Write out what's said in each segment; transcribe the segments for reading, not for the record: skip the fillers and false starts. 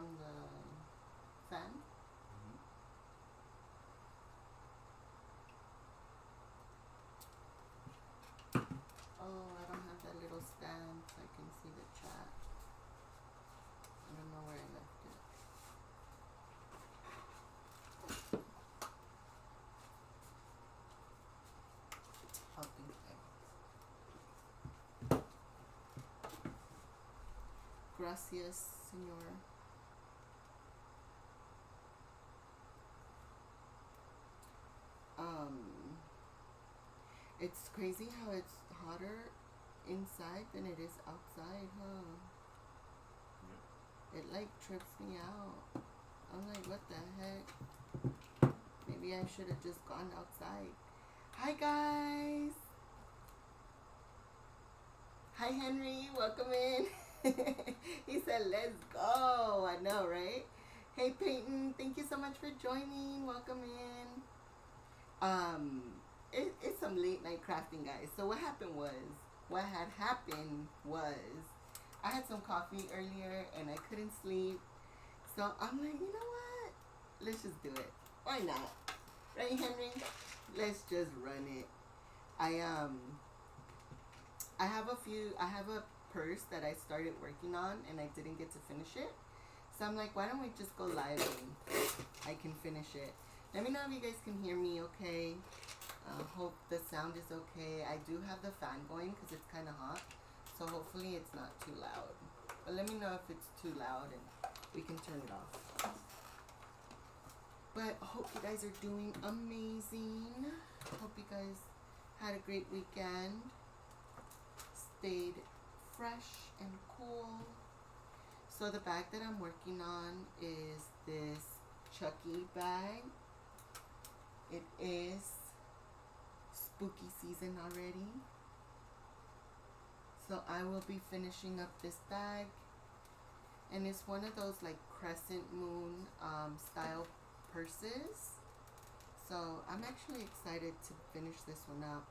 on the fan? Oh, I don't have that little stand so I can see the chat. I don't know where I left it. Oh, thank you. Gracias, señor. It's crazy how it's hotter inside than it is outside, huh? Yep. It like trips me out. I'm like, what the heck? Maybe I should have just gone outside. Hi guys. Hi Henry, welcome in. He said, let's go. I know, right? Hey Peyton, thank you so much for joining. Welcome in. It's some late night crafting, guys. So what had happened was, I had some coffee earlier and I couldn't sleep. So I'm like, you know what? Let's just do it. Why not? Right, Henry? Let's just run it. I have a purse that I started working on and I didn't get to finish it. So I'm like, why don't we just go live and I can finish it. Let me know if you guys can hear me okay. Hope the sound is okay. I do have the fan going because it's kind of hot. So hopefully it's not too loud. But let me know if it's too loud and we can turn it off. But I hope you guys are doing amazing. Hope you guys had a great weekend. Stayed fresh and cool. So the bag that I'm working on is this Chucky bag. It is spooky season already. So I will be finishing up this bag. And it's one of those like crescent moon style purses. So I'm actually excited to finish this one up.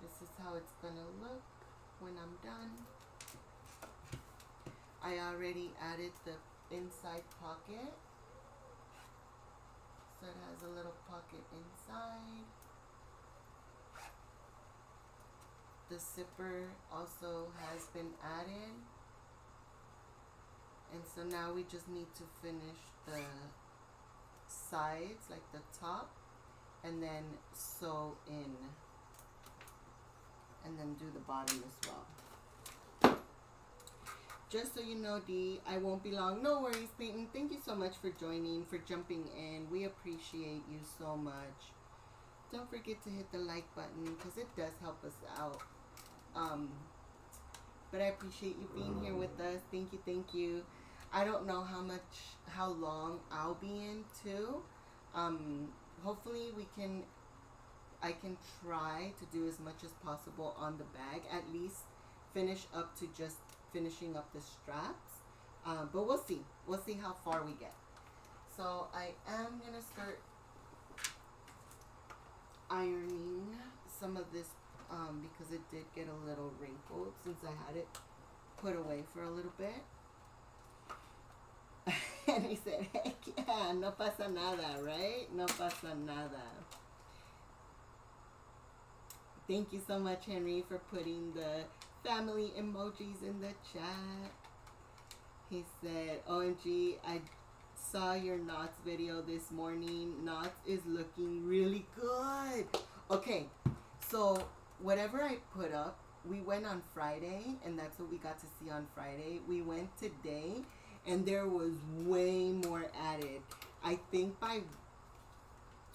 This is how it's gonna look when I'm done. I already added the inside pocket. So it has a little pocket inside. The zipper also has been added. And so now we just need to finish the sides, like the top, and then sew in. And then do the bottom as well. Just so you know, Dee, I won't be long. No worries, Peyton. Thank you so much for joining, for jumping in. We appreciate you so much. Don't forget to hit the like button because it does help us out. But I appreciate you being here with us. Thank you, thank you. I don't know how long I'll be in too. Hopefully I can try to do as much as possible on the bag. At least finish up to just finishing up the straps. But we'll see. We'll see how far we get. So I am going to start ironing some of this because it did get a little wrinkled since I had it put away for a little bit. And he said, heck yeah, no pasa nada, right? No pasa nada. Thank you so much, Henry, for putting the family emojis in the chat. He said, OMG, I saw your knots video this morning. Knots is looking really good. Okay, so whatever I put up, we went on Friday, and that's what we got to see on Friday. We went today, and there was way more added. I think by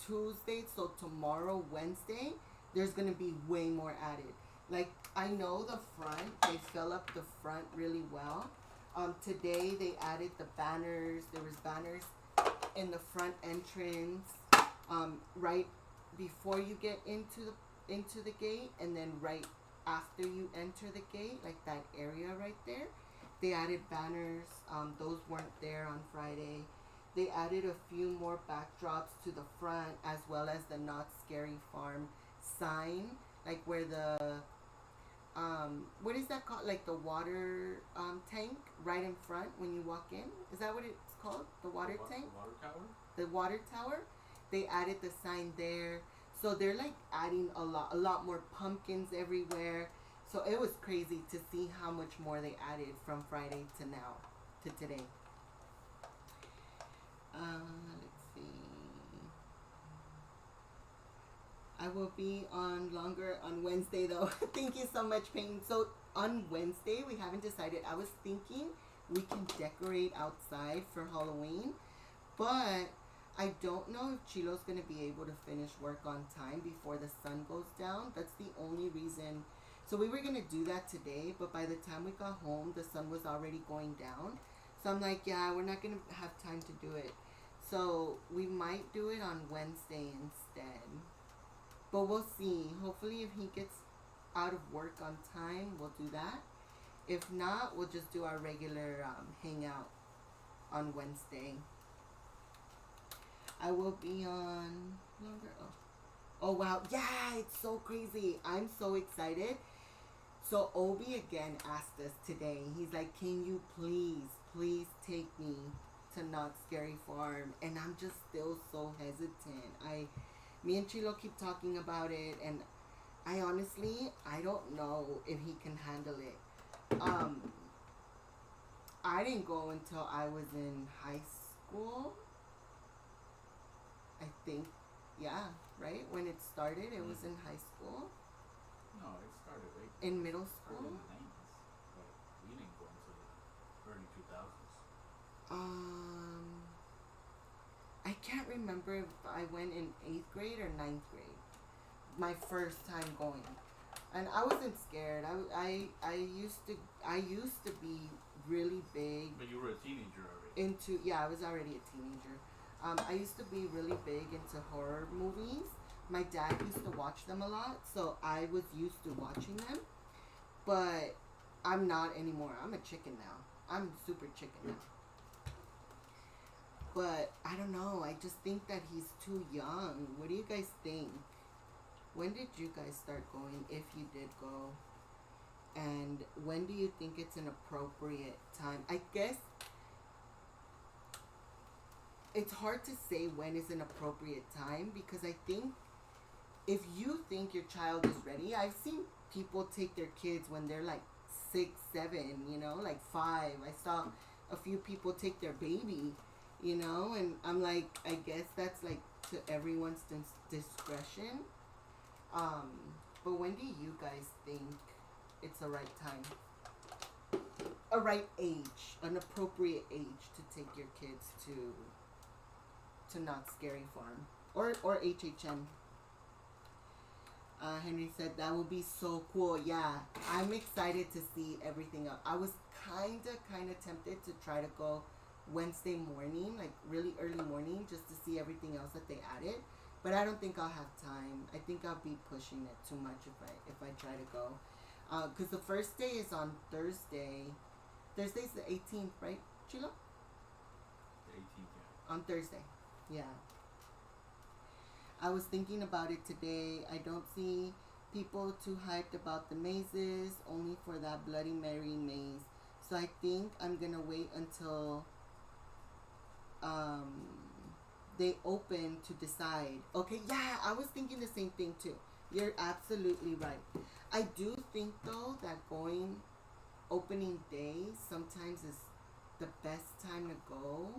Tuesday, so tomorrow, Wednesday, there's going to be way more added. Like, I know the front, they fill up the front really well. Today, they added the banners. There was banners in the front entrance, right before you get into the gate, and then right after you enter the gate, like that area right there. They added banners. Those weren't there on Friday. They added a few more backdrops to the front, as well as the Not Scary Farm sign, like where the what is that called? Like the water tank right in front when you walk in. Is that what it's called? The water tank? The water tower? The water tower. They added the sign there. So they're like adding a lot more pumpkins everywhere. So it was crazy to see how much more they added from Friday to now, to today. Let's see. I will be on longer on Wednesday though. Thank you so much, Payne. So on Wednesday, we haven't decided. I was thinking we can decorate outside for Halloween, but I don't know if Chilo's going to be able to finish work on time before the sun goes down. That's the only reason. So we were going to do that today, but by the time we got home, the sun was already going down. So I'm like, yeah, we're not going to have time to do it. So we might do it on Wednesday instead. But we'll see. Hopefully if he gets out of work on time, we'll do that. If not, we'll just do our regular hangout on Wednesday. I will be on longer. Oh wow. Yeah, it's so crazy. I'm so excited. So Obi again asked us today. He's like, can you please take me to Not Scary Farm? And I'm just still so hesitant. Me and Chilo keep talking about it, and I don't know if he can handle it. I didn't go until I was in high school. I think, yeah, right? When it started, it was in high school. No, it started in middle school. In the 90s, but we didn't go until the early 2000s. I can't remember if I went in 8th grade or 9th grade. My first time going, and I wasn't scared. I used to be really big. But you were a teenager already. I was already a teenager. I used to be really big into horror movies. My dad used to watch them a lot, so I was used to watching them. But I'm not anymore. I'm a chicken now. I'm super chicken now. But I don't know. I just think that he's too young. What do you guys think? When did you guys start going, if you did go? And when do you think it's an appropriate time? I guess it's hard to say when is an appropriate time, because I think if you think your child is ready, I've seen people take their kids when they're like 6, 7, like 5. I saw a few people take their baby, and I'm like, I guess that's like to everyone's discretion. But when do you guys think it's the right time? A right age, an appropriate age to take your kids to Not Scary Farm or HHM. Henry said that would be so cool. Yeah, I'm excited to see everything up. I was kind of tempted to try to go Wednesday morning, like really early morning, just to see everything else that they added. But I don't think I'll have time. I think I'll be pushing it too much if I try to go. Because the first day is on Thursday. Thursday's the 18th, right, Chilo? The 18th, yeah. On Thursday, yeah. I was thinking about it today. I don't see people too hyped about the mazes, only for that Bloody Mary maze. So I think I'm going to wait until they open to decide. Okay, yeah, I was thinking the same thing too. You're absolutely right. I do think though that going opening day sometimes is the best time to go,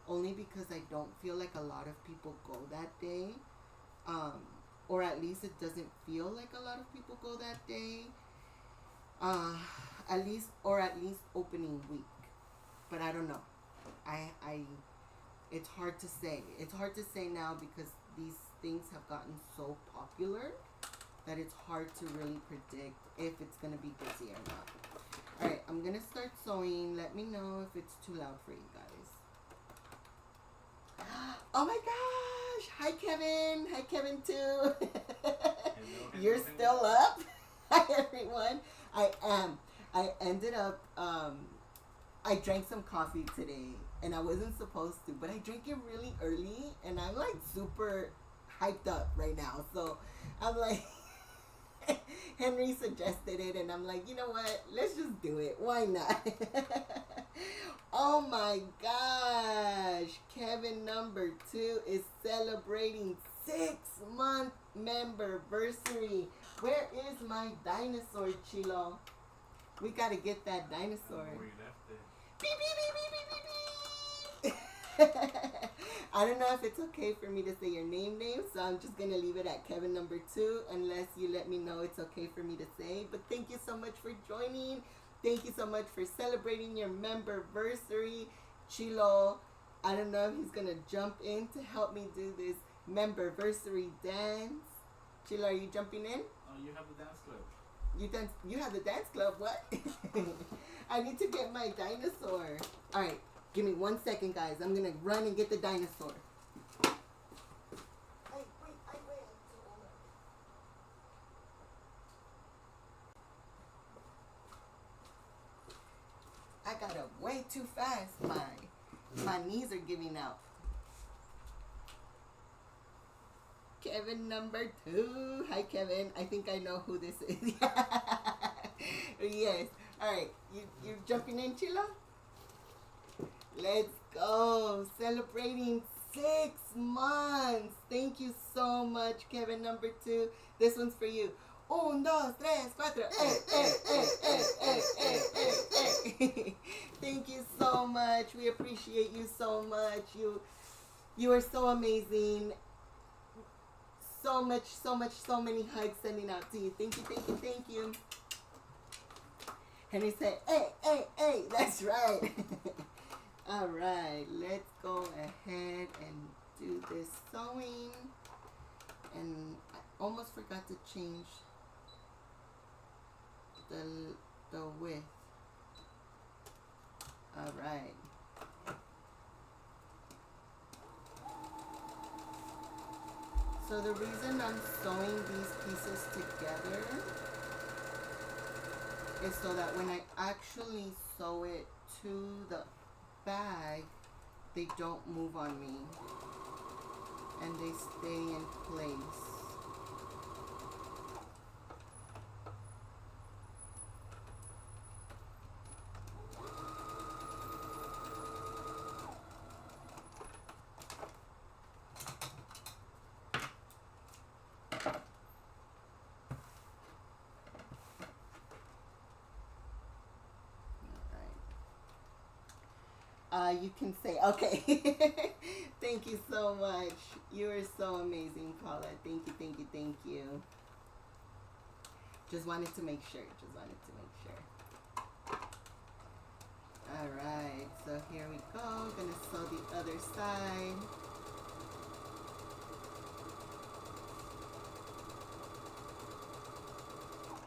only because I don't feel like a lot of people go that day, or at least it doesn't feel like a lot of people go that day, at least opening week. But I don't know. It's hard to say. It's hard to say now because these things have gotten so popular that it's hard to really predict if it's going to be busy or not. Alright, I'm going to start sewing. Let me know if it's too loud for you guys. Oh my gosh! Hi Kevin! Hi Kevin too! Hello. You're still up? Hi everyone! I am. I ended up, I drank some coffee today. And I wasn't supposed to, but I drank it really early, and I'm like super hyped up right now. So I'm like, Henry suggested it, and I'm like, you know what? Let's just do it. Why not? Oh my gosh. Kevin number 2 is celebrating 6-month memberversary. Where is my dinosaur, Chilo? We gotta get that dinosaur. Where you left it. Beep, beep, beep, beep, beep, beep, beep. I don't know if it's okay for me to say your name, so I'm just gonna leave it at Kevin number 2 unless you let me know it's okay for me to say. But thank you so much for joining. Thank you so much for celebrating your memberversary. Chilo, I don't know if he's gonna jump in to help me do this memberversary dance. Chilo, are you jumping in? Oh, you have the dance club. You have the dance club, what? I need to get my dinosaur. Alright, give me 1 second, guys. I'm gonna run and get the dinosaur. I got up way too fast. My knees are giving out. Kevin number 2. Hi, Kevin. I think I know who this is. Yes. All right. You're jumping in, Chila? Let's go. Celebrating 6 months. Thank you so much, Kevin number 2. This one's for you. 1, 2, 3, 4. Thank you so much. We appreciate you so much. You are so amazing. So much, so many hugs sending out to you. Thank you, thank you, thank you. Henry said, hey, that's right. All right, let's go ahead and do this sewing. And I almost forgot to change the width. All right. So the reason I'm sewing these pieces together is so that when I actually sew it to the bag, they don't move on me and they stay in place. You can say, okay. Thank you so much. You are so amazing, Paula. Thank you, thank you, thank you. Just wanted to make sure. All right, so here we go. Gonna sew the other side.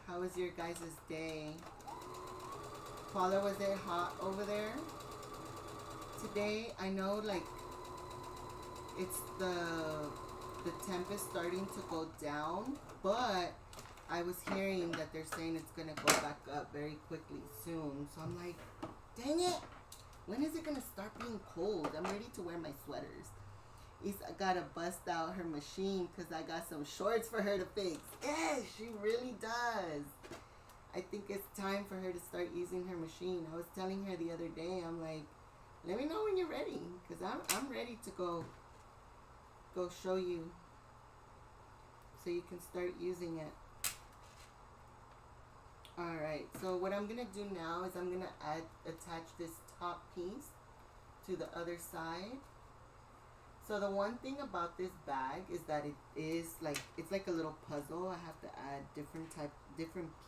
How was your guys' day? Paula, was it hot over there today? I know, like, it's the temp is starting to go down, but I was hearing that they're saying it's gonna go back up very quickly soon. So I'm like, dang it, when is it gonna start being cold? I'm ready to wear my sweaters. I gotta bust out her machine because I got some shorts for her to fix. Yeah, she really does. I think it's time for her to start using her machine. I was telling her the other day, I'm like, let me know when you're ready, because I'm ready to go show you so you can start using it. Alright, so what I'm going to do now is I'm going to attach this top piece to the other side. So the one thing about this bag is that it is like, it's like a little puzzle. I have to add different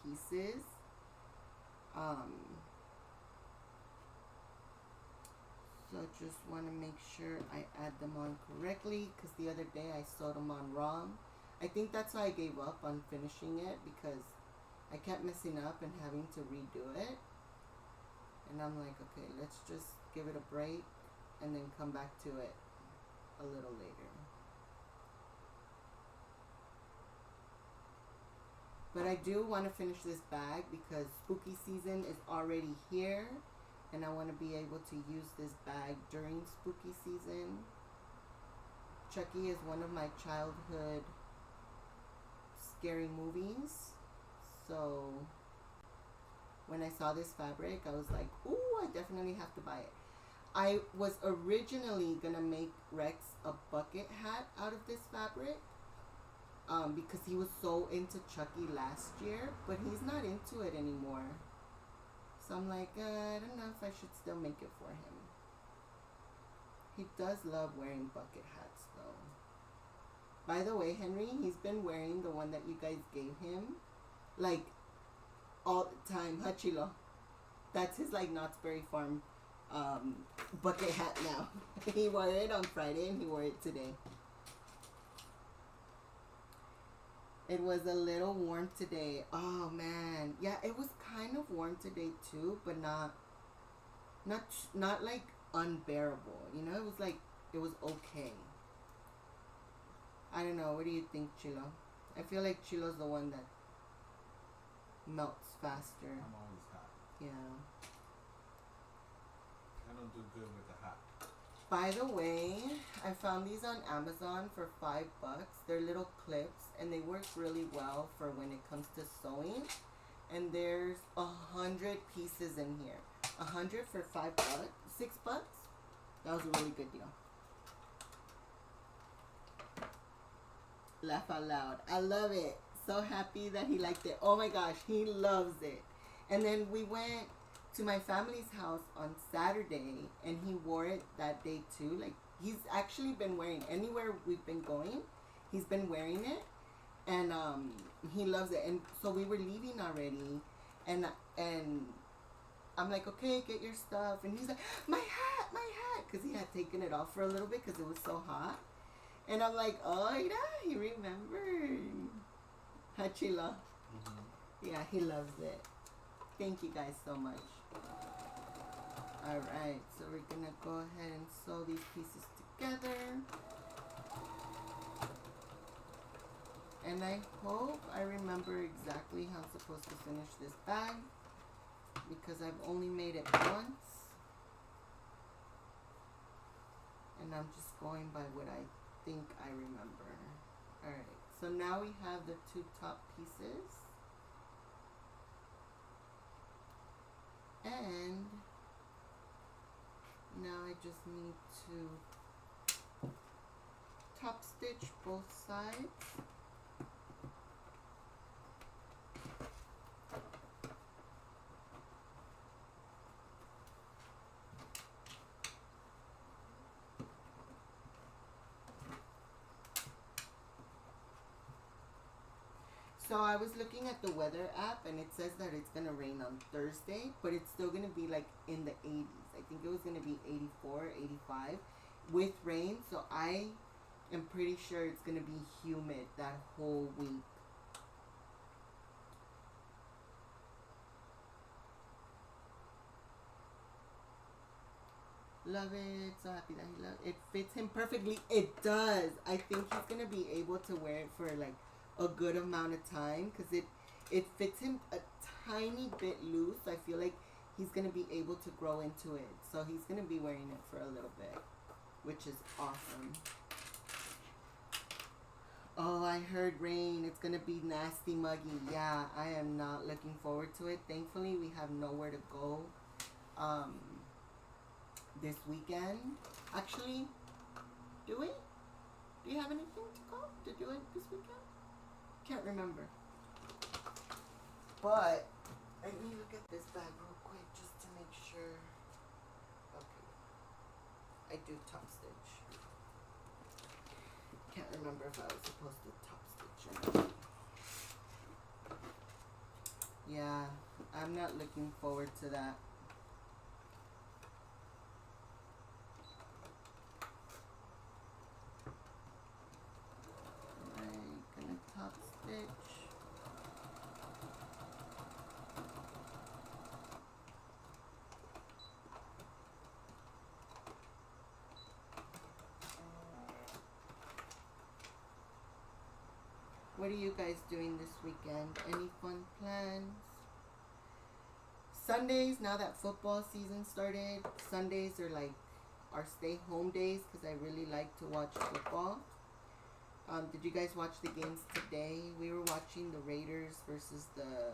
pieces. So just want to make sure I add them on correctly, because the other day I sewed them on wrong. I think that's why I gave up on finishing it, because I kept messing up and having to redo it. And I'm like, okay, let's just give it a break and then come back to it a little later. But I do want to finish this bag because spooky season is already here. And I want to be able to use this bag during spooky season. Chucky is one of my childhood scary movies. So when I saw this fabric, I was like, ooh, I definitely have to buy it. I was originally gonna make Rex a bucket hat out of this fabric, because he was so into Chucky last year, but he's not into it anymore. So I'm like, I don't know if I should still make it for him. He does love wearing bucket hats though. By the way, Henry, he's been wearing the one that you guys gave him, like, all the time. Hachilo. That's his, like, Knott's Berry Farm bucket hat now. He wore it on Friday and he wore it today. It was a little warm today. Oh man, yeah, it was kind of warm today too, but not like unbearable. You know, it was like, it was okay. I don't know. What do you think, Chilo? I feel like Chilo's the one that melts faster. I'm always hot. Yeah. I don't do good with the hot. By the way, I found these on Amazon for $5. They're little clips and they work really well for when it comes to sewing. And there's 100 pieces in here. 100 for $5, $6. That was a really good deal. Laugh out loud. I love it. So happy that he liked it. Oh my gosh, he loves it. And then we went to my family's house on Saturday and he wore it that day too. Like, he's actually been wearing, anywhere we've been going, he's been wearing it. And he loves it. And so we were leaving already, and I'm like, okay, get your stuff. And he's like, my hat, because he had taken it off for a little bit because it was so hot. And I'm like, oh yeah, he remembered. Hachila. Mm-hmm. Yeah, he loves it. Thank you guys so much. Alright, so we're gonna go ahead and sew these pieces together. And I hope I remember exactly how I'm supposed to finish this bag, because I've only made it once. And I'm just going by what I think I remember. Alright, so now we have the two top pieces. And now I just need to top stitch both sides. So I was looking at the weather app and it says that it's going to rain on Thursday, but it's still going to be like in the 80s. I think it was going to be 84, 85 with rain. So I am pretty sure it's going to be humid that whole week. Love it. So happy that he loves it. It fits him perfectly. It does. I think he's going to be able to wear it for like a good amount of time, because it fits him a tiny bit loose. I feel like he's going to be able to grow into it. So he's going to be wearing it for a little bit, which is awesome. Oh, I heard rain. It's going to be nasty muggy. Yeah, I am not looking forward to it. Thankfully, we have nowhere to go this weekend. Actually, do we? Do you have anything to go to do it this weekend? Can't remember. But let me look at this bag real quick just to make sure. Okay. I do top stitch. Can't remember if I was supposed to top stitch or not. Yeah, I'm not looking forward to that. I'm gonna top stitch. What are you guys doing this weekend? Any fun plans? Sundays, now that football season started, Sundays are like our stay home days because I really like to watch football. Did you guys watch the games today? We were watching the Raiders versus the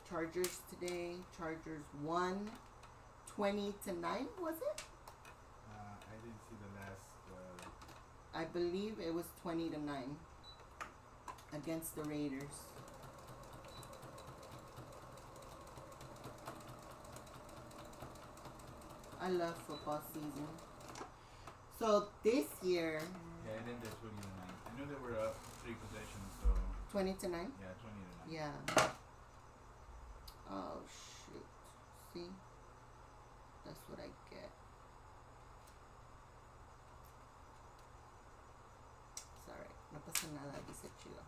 Chargers today. Chargers won 20-9, was it? I didn't see the last. I believe it was 20-9 against the Raiders. I love football season. So this year, Yeah, it ended 20-9. I knew they were up 3 possessions, so 20-9. yeah, 20-9. Yeah. Oh shoot. See? That's what I get. It's alright. No pasa nada, dice Chilo.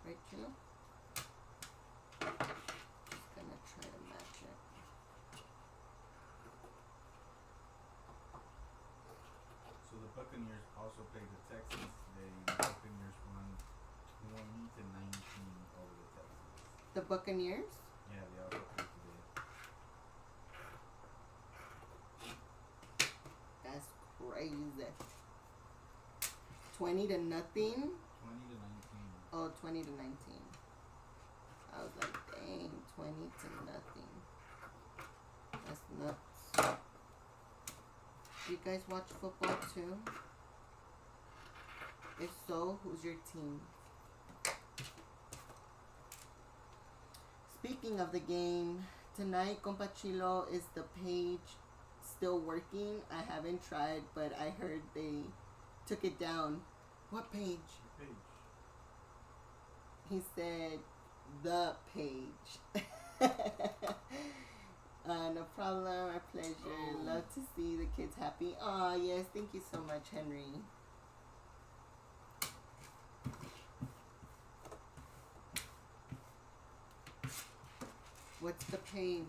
Right, Chilo? Just gonna try to match it. So the Buccaneers also played the Texans today. The Buccaneers won 20-19 over the Texans. The Buccaneers? Yeah, they also played today. That's crazy. 20-0. 20-19. Oh, 20-19. I was like, dang, 20-0. That's nuts. Do you guys watch football too? If so, who's your team? Speaking of the game, tonight, Compa Chilo, is the page still working? I haven't tried, but I heard they took it down. What page? The page. He said, the page. No problem, our pleasure. Oh. Love to see the kids happy. Aw, yes, thank you so much, Henry. What's the page?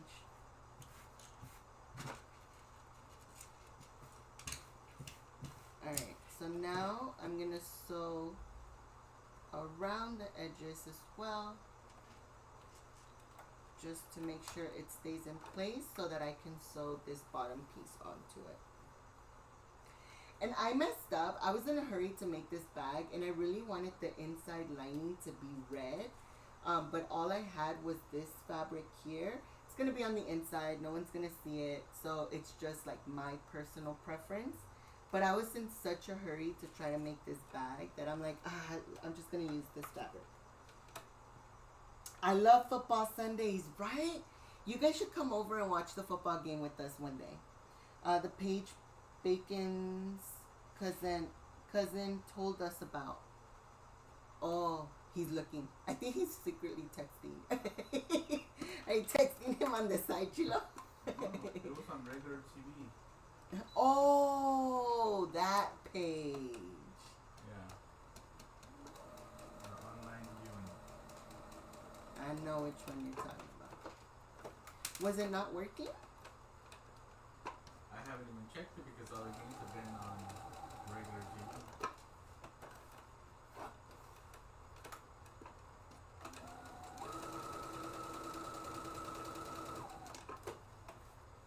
Alright, so now I'm gonna sew around the edges as well, just to make sure it stays in place so that I can sew this bottom piece onto it. And I messed up. I was in a hurry to make this bag, and I really wanted the inside lining to be red, but all I had was this fabric here. It's gonna be on the inside, no one's gonna see it, so it's just like my personal preference. But I was in such a hurry to try to make this bag that I'm like, I'm just gonna use this fabric. I love football Sundays, right? You guys should come over and watch the football game with us one day. The Paige Bacon's cousin told us about. Oh, he's looking. I think he's secretly texting. Are you texting him on the side, Chilo? No, it was on regular TV. Oh, that page. Yeah. Online viewing. I know which one you're talking about. Was it not working? I haven't even checked it because all the games have been on regular TV.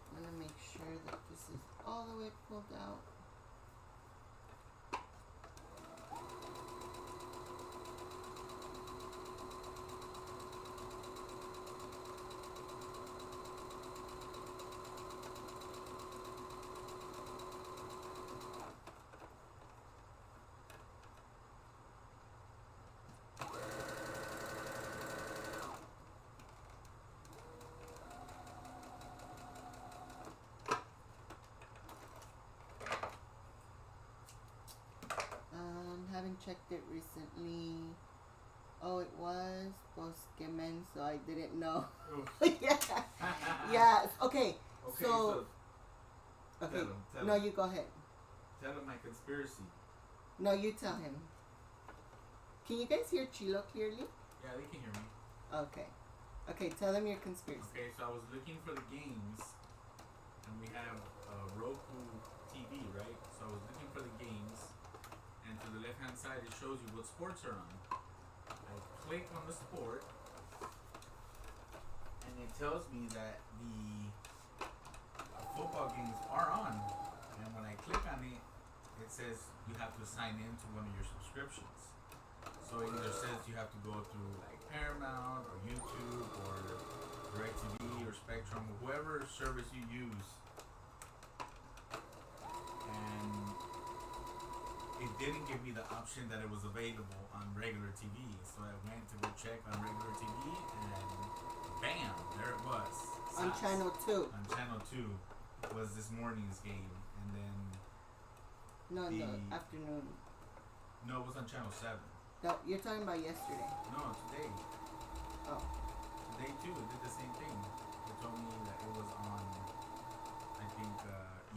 I'm gonna make sure that this is all the way pulled out. Haven't checked it recently. Oh, it was Bosquemen, so I didn't know. Yeah. Yeah. Okay. Okay, So. Okay. tell No, him. you go ahead. Tell him my conspiracy. No, you tell him. Can you guys hear Chilo clearly? Yeah, they can hear me. Okay. Okay, tell them your conspiracy. Okay, so I was looking for the games, and we have Roku TV, right? So I was looking for the games, and to the left hand side it shows you what sports are on. I click on the sport, and it tells me that the football games are on. And when I click on it, it says you have to sign in to one of your subscriptions. So it either says you have to go through like Paramount or YouTube or DirecTV or Spectrum or whoever service you use, and it didn't give me the option that it was available on regular TV. So I went to go check on regular TV, and bam, there it was. On channel 2. On channel 2 was this morning's game, and then No, in the afternoon. no, it was on channel 7. That, you're talking about yesterday. No, today. Oh. Today too, it did the same thing. They told me that it was on, I think,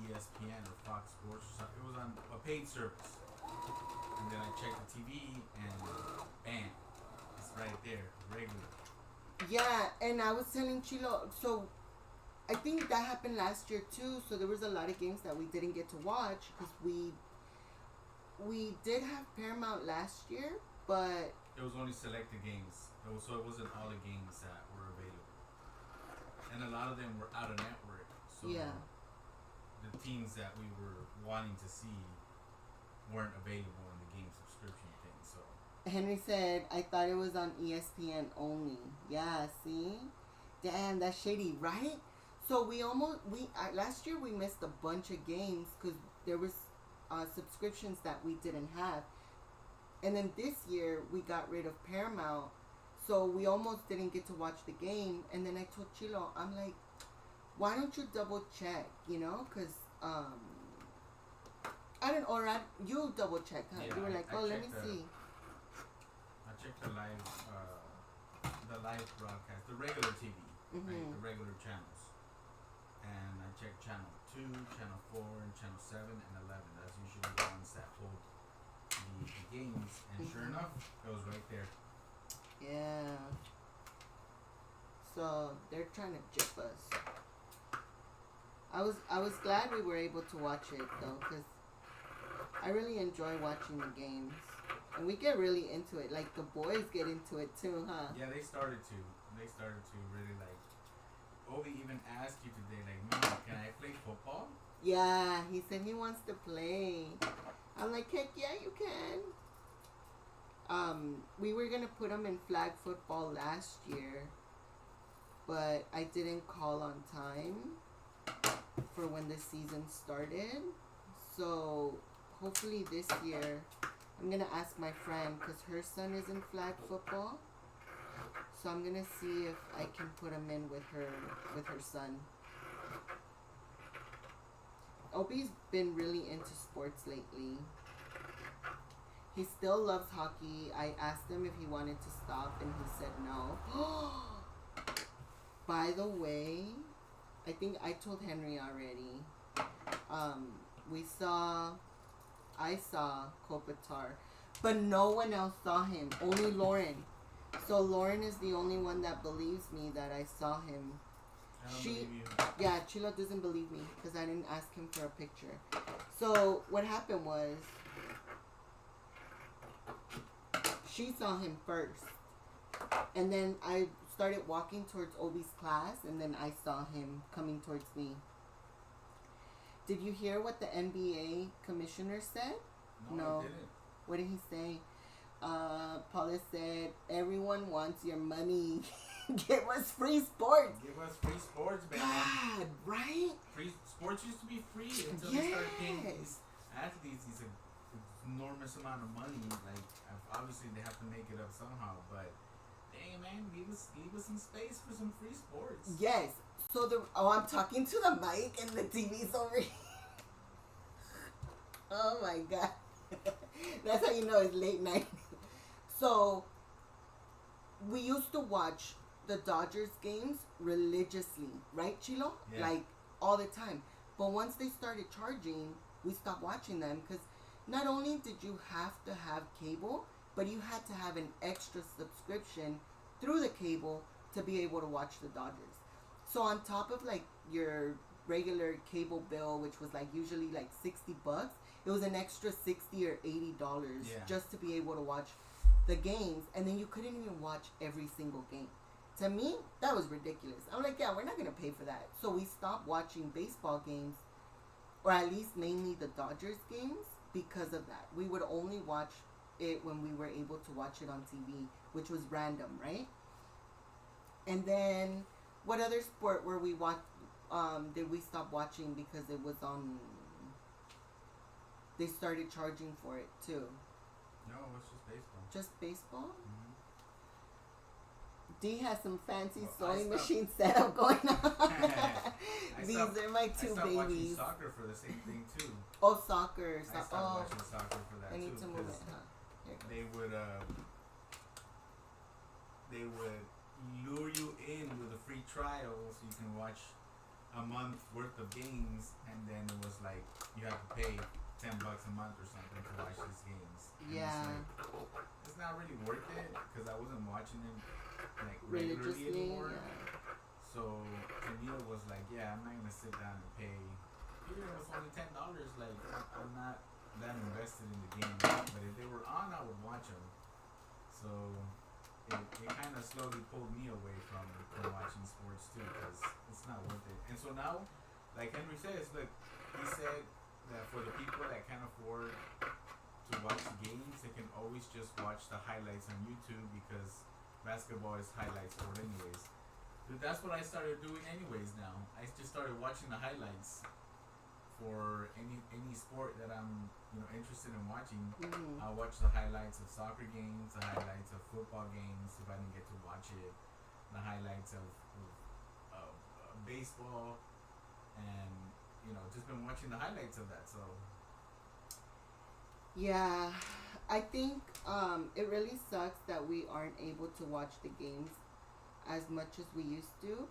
ESPN or Fox Sports or something. It was on a paid service. And then I checked the TV, and bam, it's right there, regular. Yeah, and I was telling Chilo, so I think that happened last year too. So there was a lot of games that we didn't get to watch because we did have Paramount last year, but It was only selected games. So it wasn't all the games that were available. And a lot of them were out of network. So yeah, the teams that we were wanting to see weren't available in the game subscription thing. So Henry said I thought it was on ESPN only. Yeah, see, damn, that's shady, right? So last year we missed a bunch of games because there was subscriptions that we didn't have, and then this year we got rid of Paramount, so we almost didn't get to watch the game. And then I told Chilo, I'm like, why don't you double check, because I don't, you double check, huh? yeah, You were like, I let me checked see. I checked the live broadcast, the regular TV, right, the regular channels, and I checked channel 2, channel 4, and channel 7 and 11. That's usually the ones that hold the games, and sure enough, it was right there. Yeah. So they're trying to jip us. I was glad we were able to watch it though, because I really enjoy watching the games, and we get really into it. Like the boys get into it too, huh? Yeah, they started to. They started to really like. Obi even asked you today, like, Mom, can I play football? Yeah, he said he wants to play. I'm like, heck yeah, you can. We were gonna put him in flag football last year, but I didn't call on time for when the season started. So hopefully this year, I'm gonna ask my friend because her son is in flag football. So I'm gonna see if I can put him in with her son. Obi's been really into sports lately. He still loves hockey. I asked him if he wanted to stop, and he said no. By the way, I think I told Henry already. I saw Kopitar, but no one else saw him. Only Lauren. So Lauren is the only one that believes me that I saw him. I don't believe you. Yeah, Chilo doesn't believe me because I didn't ask him for a picture. So what happened was, she saw him first, and then I started walking towards Obi's class, and then I saw him coming towards me. Did you hear what the NBA commissioner said? No, I didn't. What did he say? Paula said, everyone wants your money. Give us free sports. Give us free sports, baby. God, right? Free sports used to be free until they started paying these athletes these enormous amount of money. Like, obviously they have to make it up somehow, but dang, man, leave us some space for some free sports. Yes. So I'm talking to the mic and the TV's over here. Oh my God. That's how you know it's late night. So we used to watch the Dodgers games religiously, right, Chilo? Yeah. Like all the time. But once they started charging, we stopped watching them because not only did you have to have cable, but you had to have an extra subscription through the cable to be able to watch the Dodgers. So on top of like your regular cable bill, which was like usually like $60, it was an extra $60 or $80 just to be able to watch the games, and then you couldn't even watch every single game. To me, that was ridiculous. I'm like, yeah, we're not gonna pay for that. So we stopped watching baseball games, or at least mainly the Dodgers games, because of that. We would only watch it when we were able to watch it on TV, which was random, right? And then, what other sport were we watch? Did we stop watching because it was on? They started charging for it too. No, it's just baseball. Just baseball? Mm-hmm. D has some fancy Well, sewing machine setup going on. These are my two I stopped watching babies. soccer for the same thing too. Oh, soccer. I stopped watching soccer for that I need too. to move it, Because huh? Here it they would lure you in with a free trial so you can watch a month worth of games, and then it was like you have to pay $10 a month or something to watch these games. And Yeah. it's not really worth it because I wasn't watching them like regularly anymore. Yeah. So to me it was like, yeah, I'm not gonna sit down and pay. Even if it was only $10, like I'm not that invested in the game. But if they were on, I would watch them. So it kind of slowly pulled me away from watching sports too, because it's not worth it. And so now, like Henry says, look, he said that for the people that can't afford to watch the games, they can always just watch the highlights on YouTube, because basketball is highlight sport anyways. Dude, that's what I started doing anyways now. I just started watching the highlights for any sport that I'm interested in watching. Mm-hmm. I'll watch the highlights of soccer games, the highlights of football games if I didn't get to watch it, the highlights of baseball, and just been watching the highlights of that. So Yeah, I think it really sucks that we aren't able to watch the games as much as we used to.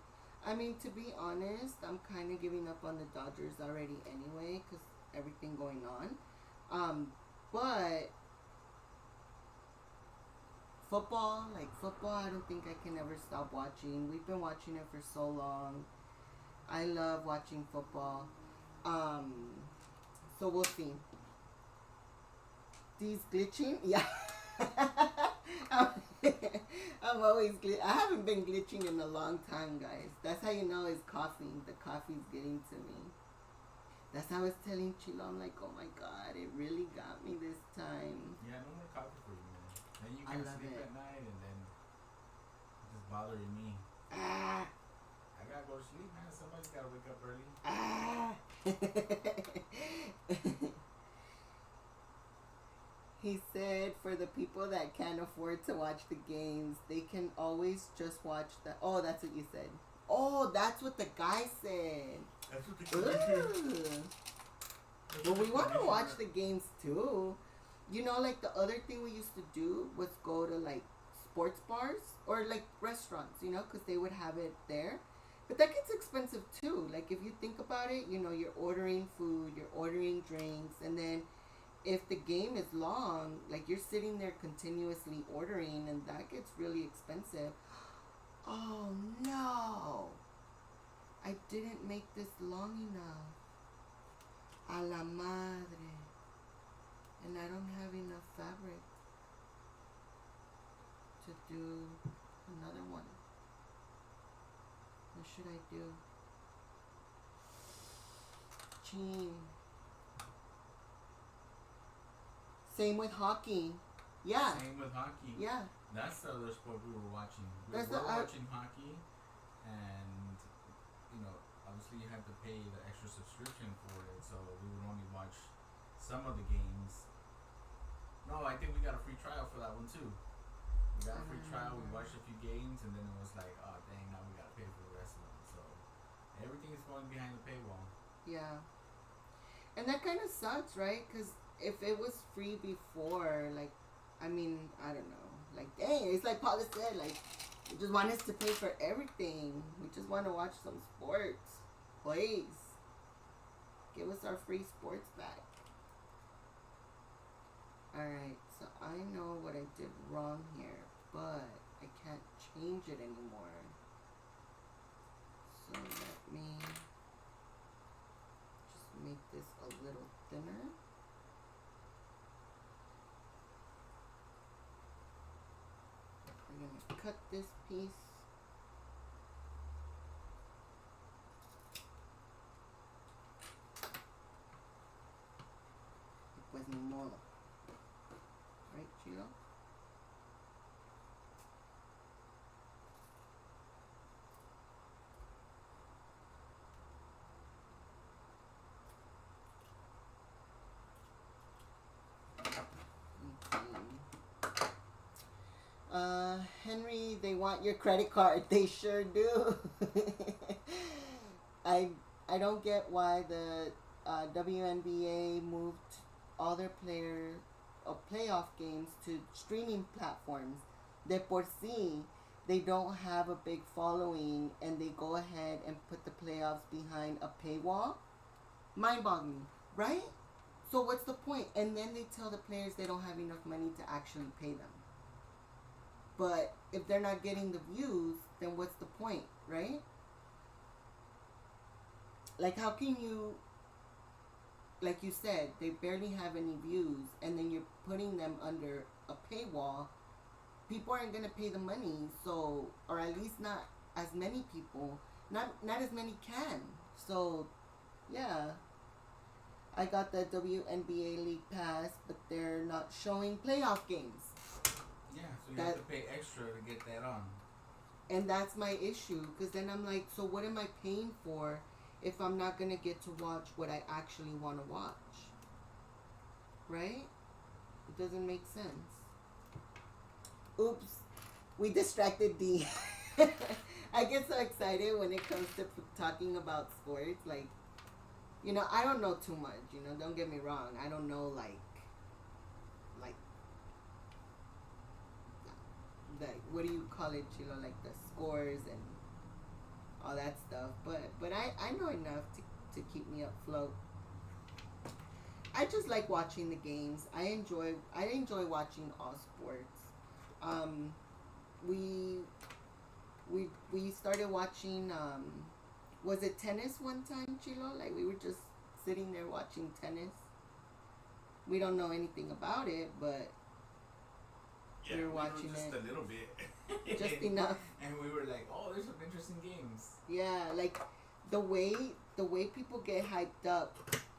I mean, to be honest, I'm kind of giving up on the Dodgers already anyway, because everything going on. But football, I don't think I can ever stop watching. We've been watching it for so long. I love watching football. So we'll see. These glitching? Yeah. I'm always I haven't been glitching in a long time, guys. That's how you know it's coughing. The coffee's getting to me. That's how I was telling Chilo. I'm like, oh my God, it really got me this time. yeah, no more coffee for you, man. Then you I can love sleep it. at night, and then just bothering me. Ah, I gotta go to sleep, man. Somebody's gotta wake up early. ah. He said for the people that can't afford to watch the games, they can always just watch the. Oh, that's what you said. Oh, that's what the guy said. That's what the Well, we want to watch the games too. Like the other thing we used to do was go to like sports bars or like restaurants, because they would have it there. But that gets expensive too. Like if you think about it, you're ordering food, you're ordering drinks, and then if the game is long, like you're sitting there continuously ordering, and that gets really expensive. Oh no! I didn't make this long enough. A la madre. And I don't have enough fabric to do another one. What should I do? Gee. Same with hockey. Yeah. Same with hockey. Yeah. That's the other sport we were watching. We That's were watching hockey, and obviously you had to pay the extra subscription for it, so we would only watch some of the games. No, I think we got a free trial for that one too. We got a free trial. We watched a few games, and then it was like, oh dang, now we gotta pay for the rest of them. So everything is going behind the paywall. Yeah. And that kind of sucks, right? Because if it was free before, like, I don't know. Like, dang, it's like Paula said, like, we just want us to pay for everything. We just want to watch some sports. Please. Give us our free sports back. Alright, so I know what I did wrong here, but I can't change it anymore. So let me just make this a little thinner. We're going to cut this piece. Pues ni Chilo? Henry, they want your credit card. They sure do. I I don't get why the WNBA moved all their playoff games to streaming platforms. De por sí, they don't have a big following, and they go ahead and put the playoffs behind a paywall. Mind-boggling, right? So what's the point? And then they tell the players they don't have enough money to actually pay them. But if they're not getting the views, then what's the point, right? Like, how can you, like you said, they barely have any views, and then you're putting them under a paywall. People aren't gonna pay the money, so, or at least not as many people. Not as many can. So, yeah. I got the WNBA League Pass, but they're not showing playoff games. Yeah, so you have to pay extra to get that on. And that's my issue, because then I'm like, so what am I paying for if I'm not going to get to watch what I actually want to watch? Right? It doesn't make sense. Oops. We distracted D. I get so excited when it comes to talking about sports. Like, you know, I don't know too much, you know, don't get me wrong. I don't know, like, what do you call it, you know, like the scores and all that stuff. But I know enough to keep me afloat. I just like watching the games. I enjoy watching all sports. We started watching, was it tennis one time, Chilo? Like, we were just sitting there watching tennis. We don't know anything about it, but yeah, we were watching just it. Just a little bit. Just enough. And we were like, oh, there's some interesting games. Yeah, like, the way people get hyped up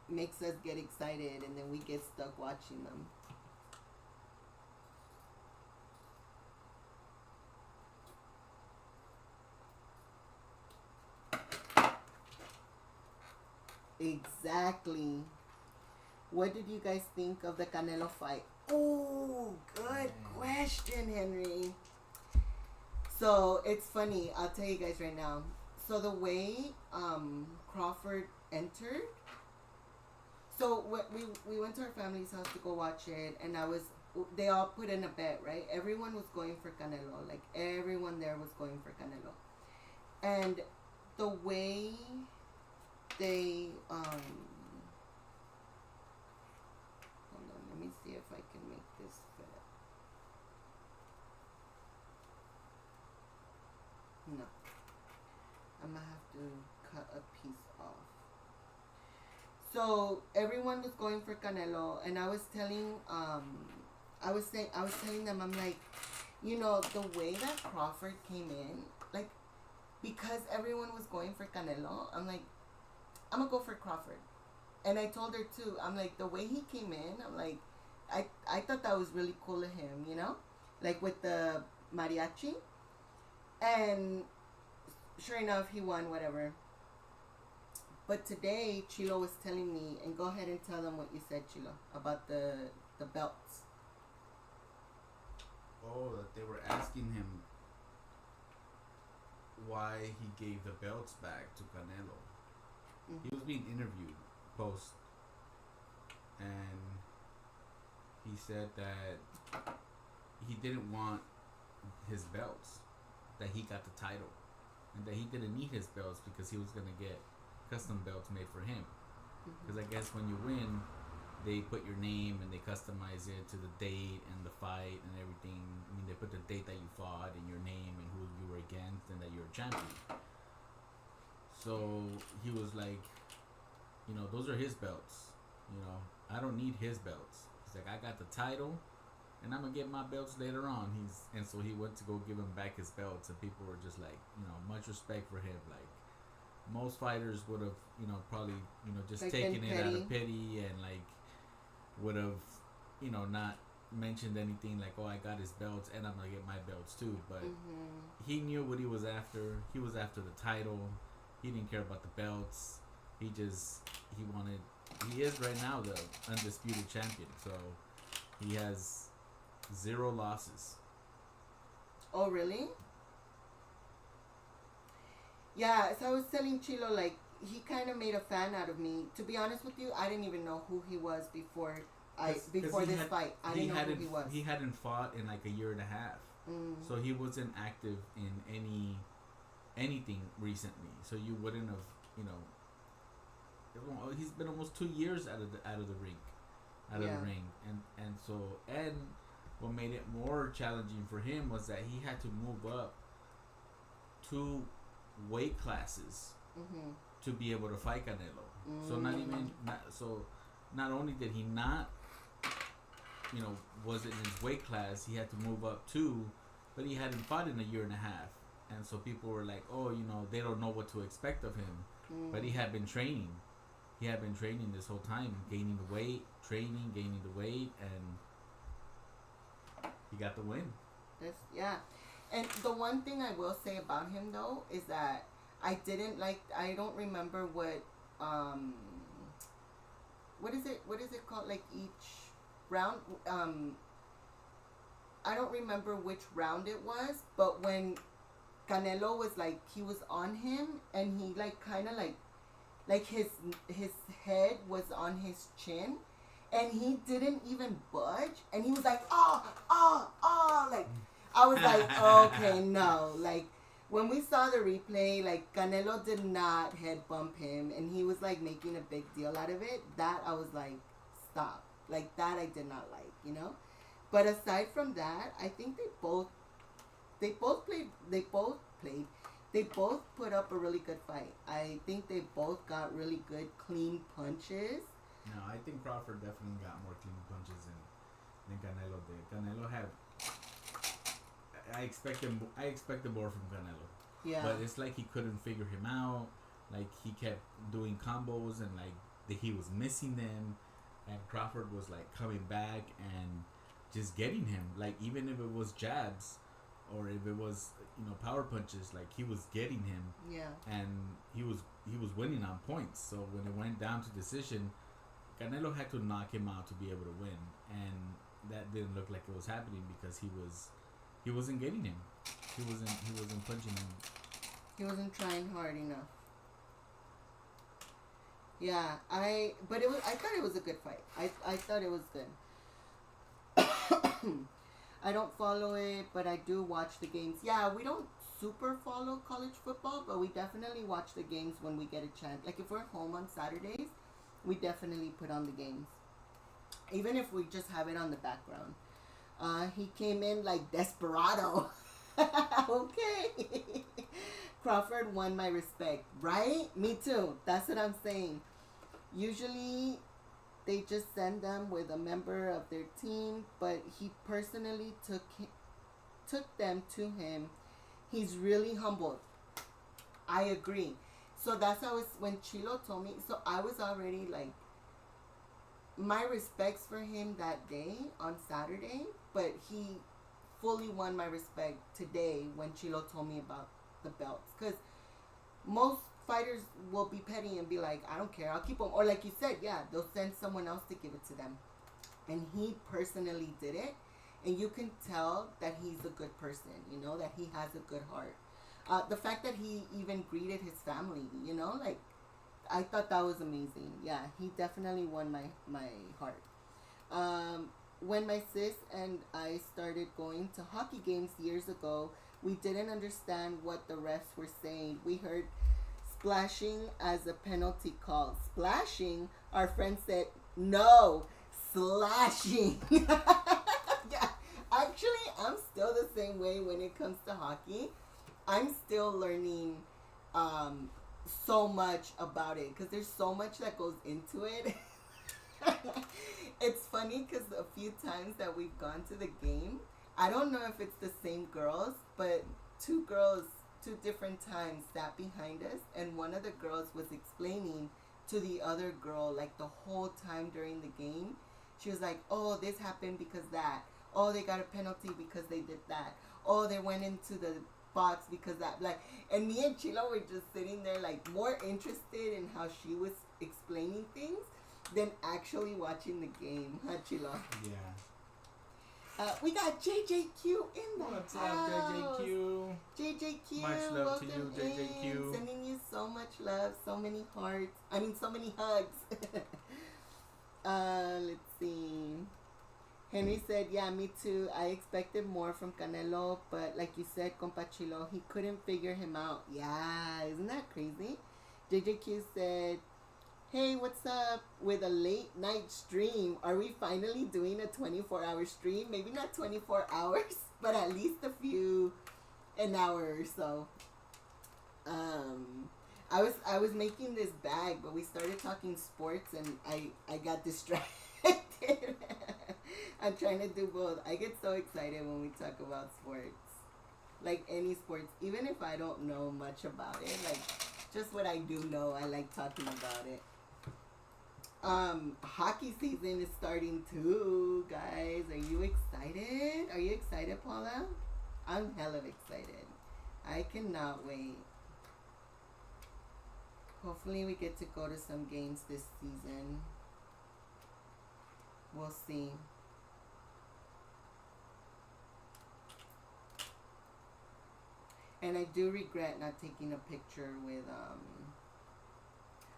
makes us get excited, and then we get stuck watching them. Exactly. What did you guys think of the Canelo fight? Oh, good question, Henry. So, it's funny. I'll tell you guys right now. So, the way Crawford entered. So, we went to our family's house to go watch it. And they all put in a bet, right? Everyone was going for Canelo. Like, everyone there was going for Canelo. And the way they hold on, let me see if I can make this fit. No, I'm gonna have to cut a piece off. So everyone was going for Canelo, and I was telling them, I'm like, you know, the way that Crawford came in, like, because everyone was going for Canelo, I'm like, I'm gonna go for Crawford. And I told her too, I'm like, the way he came in, I'm like, I thought that was really cool of him, you know? Like with the mariachi. And sure enough, he won, whatever. But today, Chilo was telling me, and go ahead and tell them what you said, Chilo, about the belts. Oh, that they were asking him why he gave the belts back to Canelo. Mm-hmm. He was being interviewed post, and he said that he didn't want his belts, that he got the title, and that he didn't need his belts because he was going to get custom belts made for him. Because I guess when you win, they put your name and they customize it to the date and the fight and everything. I mean, they put the date that you fought and your name and who you were against and that you're a champion. So he was like, you know, those are his belts. You know, I don't need his belts. He's like, I got the title, and I'm gonna get my belts later on. And so he went to go give him back his belts, and people were just like, you know, much respect for him. Like, most fighters would have, you know, probably, you know, just like taken it out of pity and like would have, you know, not mentioned anything like, "Oh, I got his belts, and I'm gonna get my belts too." But Mm-hmm. he knew what he was after. He was after the title. He didn't care about the belts. He wanted. He is right now the undisputed champion. So he has 0 losses. Oh, really? Yeah, so I was telling Chilo, like, he kind of made a fan out of me. To be honest with you, I didn't even know who he was before this fight. I didn't know who he was. He hadn't fought in like a year and a half. So he wasn't active in anything recently. So you wouldn't have, you know. He's been almost 2 years out of the ring, the ring, and what made it more challenging for him was that he had to move up 2 weight classes to be able to fight Canelo. So not only did he not, you know, was it in his weight class, he had to move up 2, but he hadn't fought in a year and a half, and so people were like, oh, you know, they don't know what to expect of him, but he had been training. He had been training this whole time, gaining the weight, gaining the weight, and he got the win. And the one thing I will say about him though is that I don't remember what is it called, like each round, I don't remember which round it was, but when Canelo was like, he was on him and he like kind of like his head was on his chin and he didn't even budge and he was like, like, I was like, okay, no. Like, when we saw the replay, like, Canelo did not head bump him, and he was, like, making a big deal out of it. That, I was like, stop. Like, that I did not like, you know? But aside from that, I think they both put up a really good fight. I think they both got really good, clean punches. No, I think Crawford definitely got more clean punches than Canelo did. Canelo had... I expected more from Canelo. Yeah. But it's like he couldn't figure him out. Like, he kept doing combos and, like, he was missing them. And Crawford was, like, coming back and just getting him. Like, even if it was jabs or if it was, you know, power punches, like, he was getting him. Yeah. And he was winning on points. So when it went down to decision, Canelo had to knock him out to be able to win. And that didn't look like it was happening because he wasn't getting him. He wasn't punching him. He wasn't trying hard enough. Yeah, I thought it was a good fight. I thought it was good. I don't follow it, but I do watch the games. Yeah, we don't super follow college football, but we definitely watch the games when we get a chance. Like, if we're home on Saturdays, we definitely put on the games. Even if we just have it on the background. He came in like desperado. Okay. Crawford won my respect, right? Me too. That's what I'm saying. Usually, they just send them with a member of their team, but he personally took them to him. He's really humbled. I agree. So that's how when Chilo told me. So I was already like, my respects for him that day on Saturday, but he fully won my respect today when Chilo told me about the belts. Because most fighters will be petty and be like, I don't care, I'll keep them. Or like you said, yeah, they'll send someone else to give it to them. And he personally did it. And you can tell that he's a good person, you know, that he has a good heart. The fact that he even greeted his family, you know, like, I thought that was amazing. Yeah, he definitely won my heart. When my sis and I started going to hockey games years ago, we didn't understand what the refs were saying. We heard splashing as a penalty call. Splashing? Our friend said, no, slashing. Yeah, actually, I'm still the same way when it comes to hockey. I'm still learning so much about it because there's so much that goes into it. It's funny because a few times that we've gone to the game, I don't know if it's the same girls, but two girls, 2 different times sat behind us, and one of the girls was explaining to the other girl, like, the whole time during the game, She was like, oh, this happened because that. Oh, they got a penalty because they did that. Oh, they went into the box because that. Like, and me and Chilo were just sitting there, like, more interested in how she was explaining things than actually watching the game. Huh, Chilo? Yeah. We got JJQ in the What's house. up, JJQ? JJQ, Much love to welcome you, JJQ. in. Sending you so much love, so many hearts. I mean, so many hugs. Let's see. Henry said, yeah, me too. I expected more from Canelo, but like you said, Compa Chilo, he couldn't figure him out. Yeah, isn't that crazy? JJQ said, hey, what's up with a late night stream? Are we finally doing a 24-hour stream? Maybe not 24 hours, but at least an hour or so. I was making this bag, but we started talking sports and I got distracted. I'm trying to do both. I get so excited when we talk about sports. Like any sports, even if I don't know much about it, like just what I do know, I like talking about it. Hockey season is starting too, guys. Are you excited? Are you excited, Paula? I'm hella excited. I cannot wait. Hopefully we get to go to some games this season. We'll see. And I do regret not taking a picture with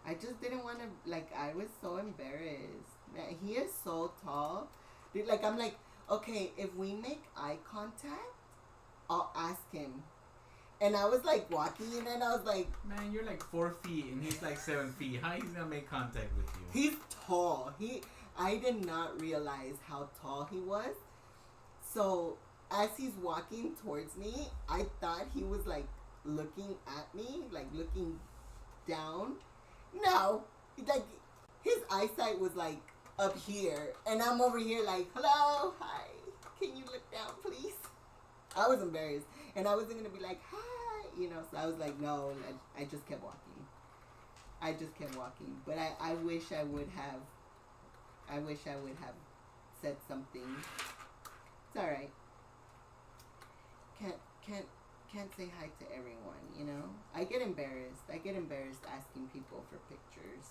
I just didn't want to, like, I was so embarrassed. Man, he is so tall. Dude, like, I'm like, okay, if we make eye contact, I'll ask him. And I was like walking and then I was like, man, you're like 4 feet and he's like 7 feet. How he's gonna make contact with you? he's tall. I did not realize how tall he was. So as he's walking towards me, I thought he was like looking at me, like looking down. No, like his eyesight was like up here, and I'm over here like, hello, hi, can you look down, please? I was embarrassed, and I wasn't gonna be like, hi, so I was like, no, I just kept walking. But I wish I would have said something. It's all right. Can't say hi to everyone, I get embarrassed. Asking people for pictures.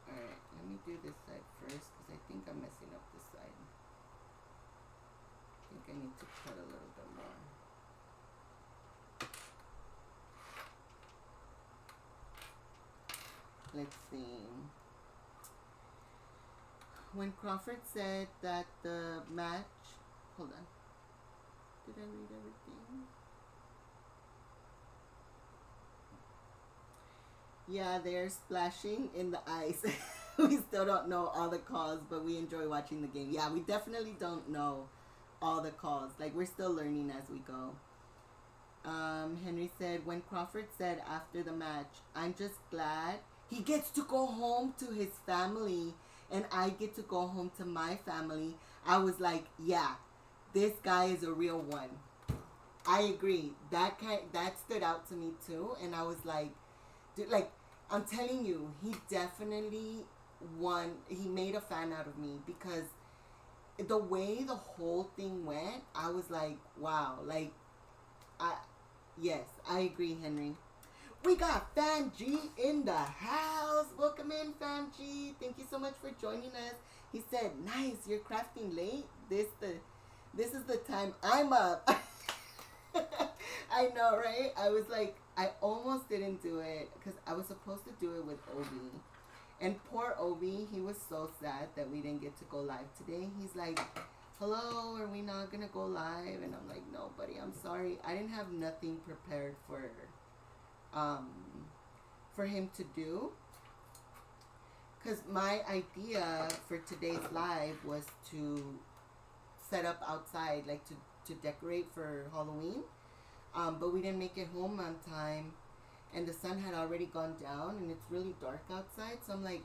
Alright, let me do this side first because I think I'm messing up this side. I think I need to cut a little bit more. Let's see. When Crawford said that the match... Hold on. Did I read everything? Yeah, they're splashing in the ice. We still don't know all the calls, but we enjoy watching the game. Yeah, we definitely don't know all the calls. Like, we're still learning as we go. Henry said, when Crawford said after the match, I'm just glad he gets to go home to his family and I get to go home to my family. I was like, yeah, this guy is a real one. I agree. That stood out to me too. And I was like, dude, like, I'm telling you, he definitely he made a fan out of me because the way the whole thing went, I was like, wow, like, yes, I agree, Henry. We got Fam G in the house. Welcome in, Fam G. Thank you so much for joining us. He said, nice, you're crafting late. This is the time I'm up. I know, right? I was like, I almost didn't do it because I was supposed to do it with Obi. And poor Obi, he was so sad that we didn't get to go live today. He's like, hello, are we not going to go live? And I'm like, no, buddy, I'm sorry. I didn't have nothing prepared for him to do. Because my idea for today's live was to set up outside, like to decorate for Halloween. But we didn't make it home on time. And the sun had already gone down and it's really dark outside. So I'm like,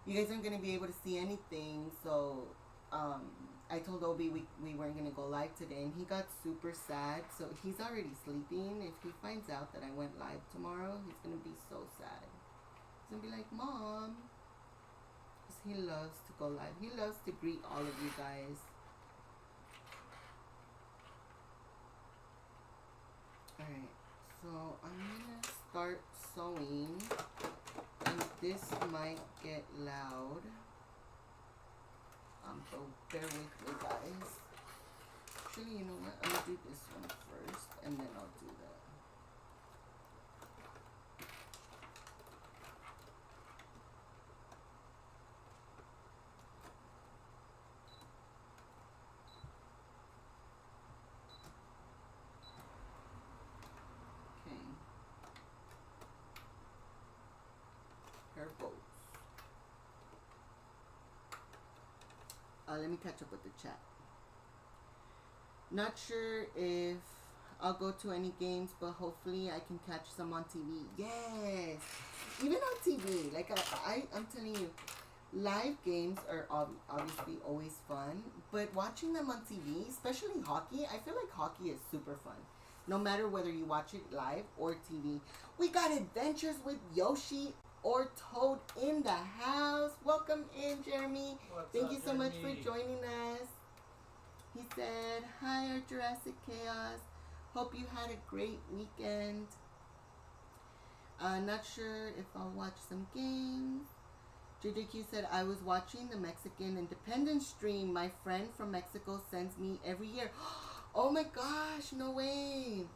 you guys aren't going to be able to see anything. So I told Obi we weren't going to go live today. And he got super sad. So he's already sleeping. If he finds out that I went live tomorrow, he's going to be so sad. He's gonna be like, Mom. Because he loves to go live. He loves to greet all of you guys. Alright, so I'm gonna start sewing. And this might get loud. So bear with me, guys. Actually, you know what? I'm gonna do this one first, and then I'll do that. Okay. Hair bows. Let me catch up with the chat. Not sure if I'll go to any games, but hopefully I can catch some on TV. Yes! Even on TV. Like, I'm telling you, live games are obviously always fun, but watching them on TV, especially hockey, I feel like hockey is super fun. No matter whether you watch it live or TV. We got adventures with Yoshi or Toad in the house. Welcome in, Jeremy. Thank you so much for joining us. He said, hi, Our Jurassic Chaos. Hope you had a great weekend. Not sure if I'll watch some games. JJQ said, I was watching the Mexican Independence stream. My friend from Mexico sends me every year. Oh my gosh, no way.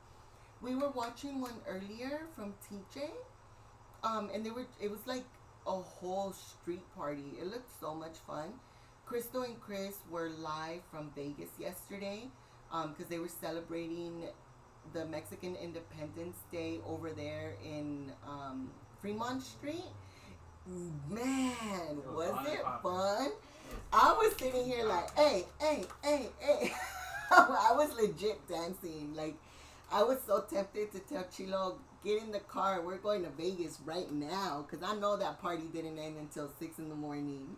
We were watching one earlier from TJ. And it was like a whole street party. It looked so much fun. Crystal and Chris were live from Vegas yesterday, because they were celebrating the Mexican Independence Day over there in Fremont Street. Man, was it fun? I was sitting here like, hey. I was legit dancing. Like, I was so tempted to tell Chilo, get in the car. We're going to Vegas right now. Because I know that party didn't end until 6 in the morning.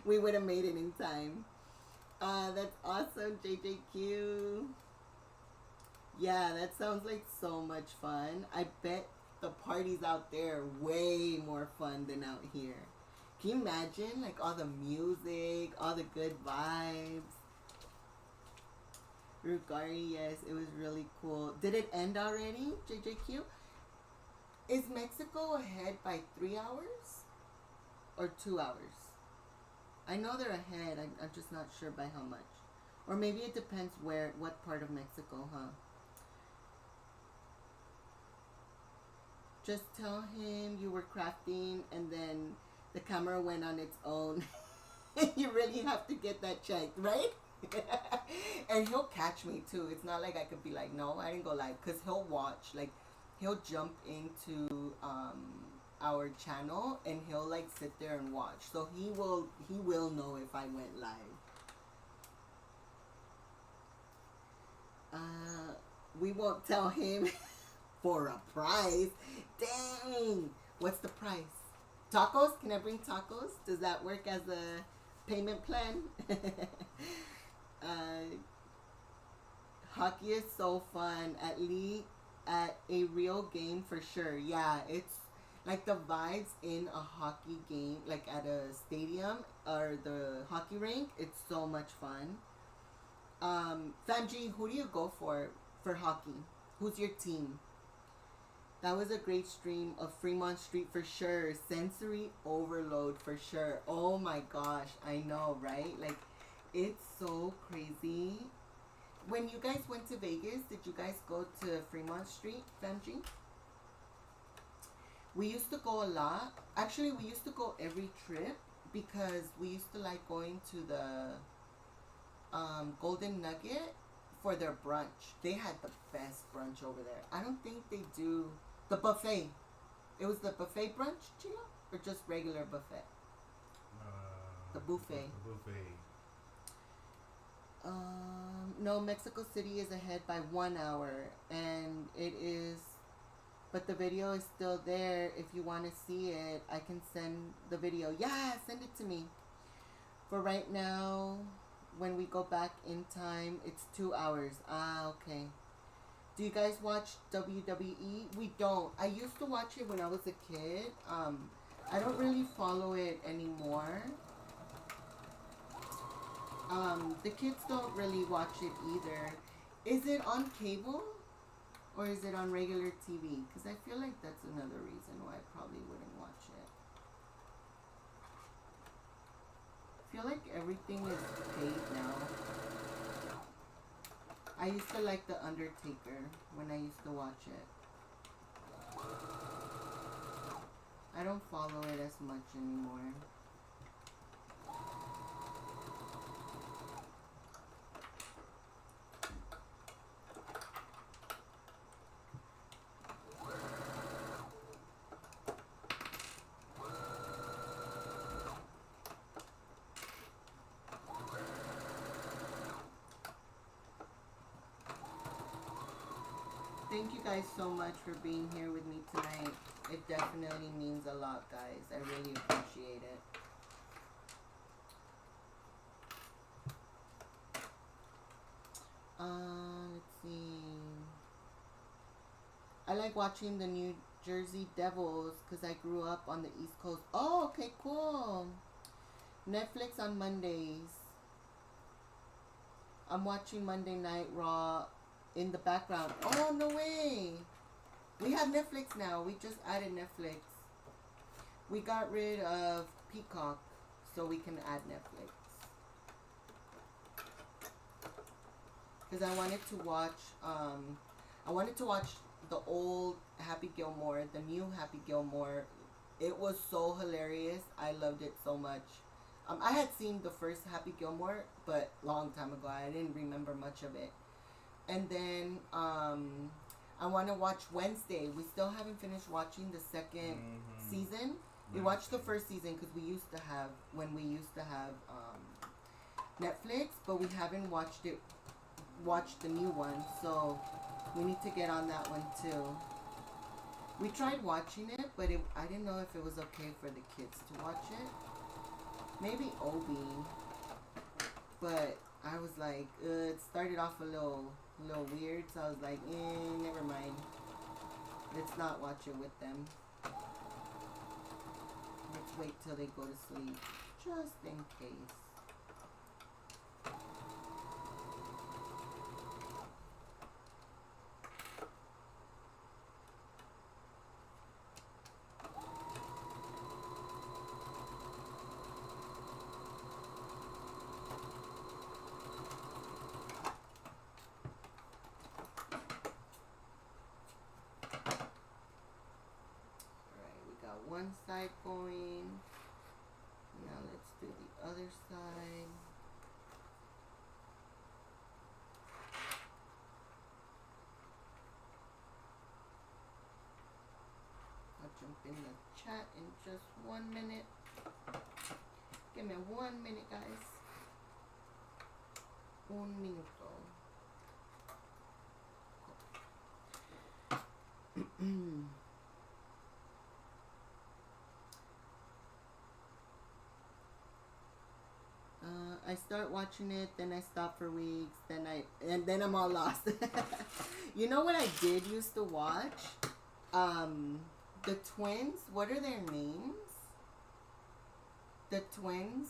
We would have made it in time. That's awesome, JJQ. Yeah, that sounds like so much fun. I bet the parties out there are way more fun than out here. Can you imagine? Like, all the music, all the good vibes. Rugari, yes, it was really cool. Did it end already, JJQ? Is Mexico ahead by 3 hours? Or 2 hours? I know they're ahead. I'm just not sure by how much. Or maybe it depends what part of Mexico, huh? Just tell him you were crafting and then the camera went on its own. You really have to get that checked, right? And he'll catch me too. It's not like I could be like, no, I didn't go live. Because he'll watch. Like, he'll jump into our channel and he'll like sit there and watch. So he will know if I went live. We won't tell him. For a price. Dang. What's the price? Tacos? Can I bring tacos? Does that work as a payment plan? Hockey is so fun. At least at a real game for sure. Yeah, it's like the vibes in a hockey game, like at a stadium or the hockey rink. It's so much fun. Famji, who do you go for hockey? Who's your team? That was a great stream of Fremont Street for sure. Sensory overload for sure. Oh my gosh, I know, right? Like, it's so crazy. When you guys went to Vegas, did you guys go to Fremont Street, Famji? We used to go a lot. Actually, we used to go every trip because we used to like going to the Golden Nugget for their brunch. They had the best brunch over there. I don't think they do the buffet. It was the buffet brunch, Chino? Or just regular buffet? The buffet. The buffet. No, Mexico City is ahead by 1 hour. And it is... But the video is still there. If you want to see it, I can send the video. Yeah, send it to me. For right now, when we go back in time, it's 2 hours. Ah, okay. Do you guys watch WWE? We don't. I used to watch it when I was a kid. I don't really follow it anymore. The kids don't really watch it either. Is it on cable? Or is it on regular TV? Because I feel like that's another reason why I probably wouldn't watch it. I feel like everything is paid now. I used to like The Undertaker when I used to watch it. I don't follow it as much anymore. Thank you guys so much for being here with me tonight. It definitely means a lot, guys. I really appreciate it. Let's see. I like watching the New Jersey Devils because I grew up on the East Coast. Oh, okay, cool. Netflix on Mondays. I'm watching Monday Night Raw in the background. Oh, no way. We have Netflix now. We just added Netflix. We got rid of Peacock so we can add Netflix. Because I wanted to watch the old Happy Gilmore, the new Happy Gilmore. It was so hilarious. I loved it so much. I had seen the first Happy Gilmore, but long time ago. I didn't remember much of it. And then I want to watch Wednesday. We still haven't finished watching the second season. We watched the first season because we used to have Netflix, but we haven't watched the new one. So we need to get on that one too. We tried watching it, but I didn't know if it was okay for the kids to watch it. Maybe Obi, but I was like, it started off a little weird, so I was like, never mind. Let's not watch it with them. Let's wait till they go to sleep, just in case. One side going. Now let's do the other side. I'll jump in the chat in just 1 minute. Give me 1 minute, guys. 1 minuto. I start watching it, then I stop for weeks, and then I'm all lost. You know what I did used to watch? The twins. What are their names? The twins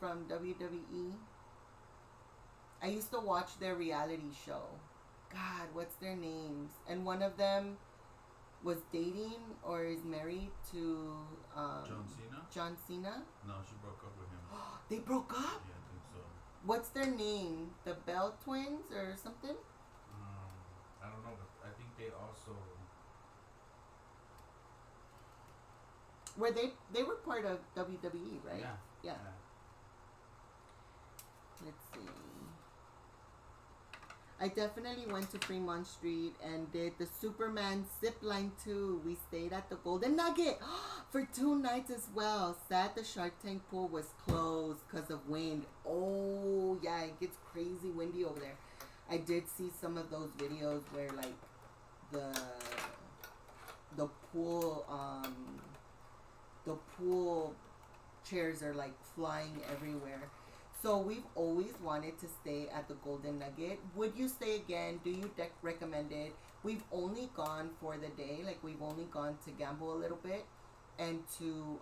from WWE. I used to watch their reality show. God, what's their names? And one of them was dating or is married to John Cena? John Cena? No, she broke up with him. They broke up? Yeah, I think so. What's their name? The Bell Twins or something? I don't know, but I think they also... Where they were part of WWE, right? Yeah. Let's see. I definitely went to Fremont Street and did the Superman zip line too. We stayed at the Golden Nugget for 2 nights as well. Sad the Shark Tank pool was closed because of wind. Oh yeah, it gets crazy windy over there. I did see some of those videos where like the pool chairs are like flying everywhere. So we've always wanted to stay at the Golden Nugget. Would you stay again? Do you recommend it? We've only gone for the day. Like, we've only gone to gamble a little bit and to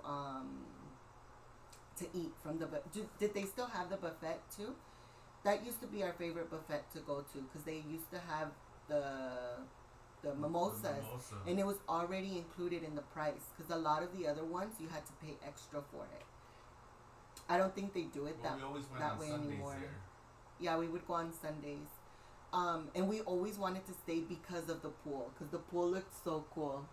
eat from the did they still have the buffet too? That used to be our favorite buffet to go to, because they used to have the mimosas, and it was already included in the price, because a lot of the other ones you had to pay extra for it. I don't think they do it that way anymore. There. Yeah, we would go on Sundays. And we always wanted to stay because of the pool, because the pool looked so cool.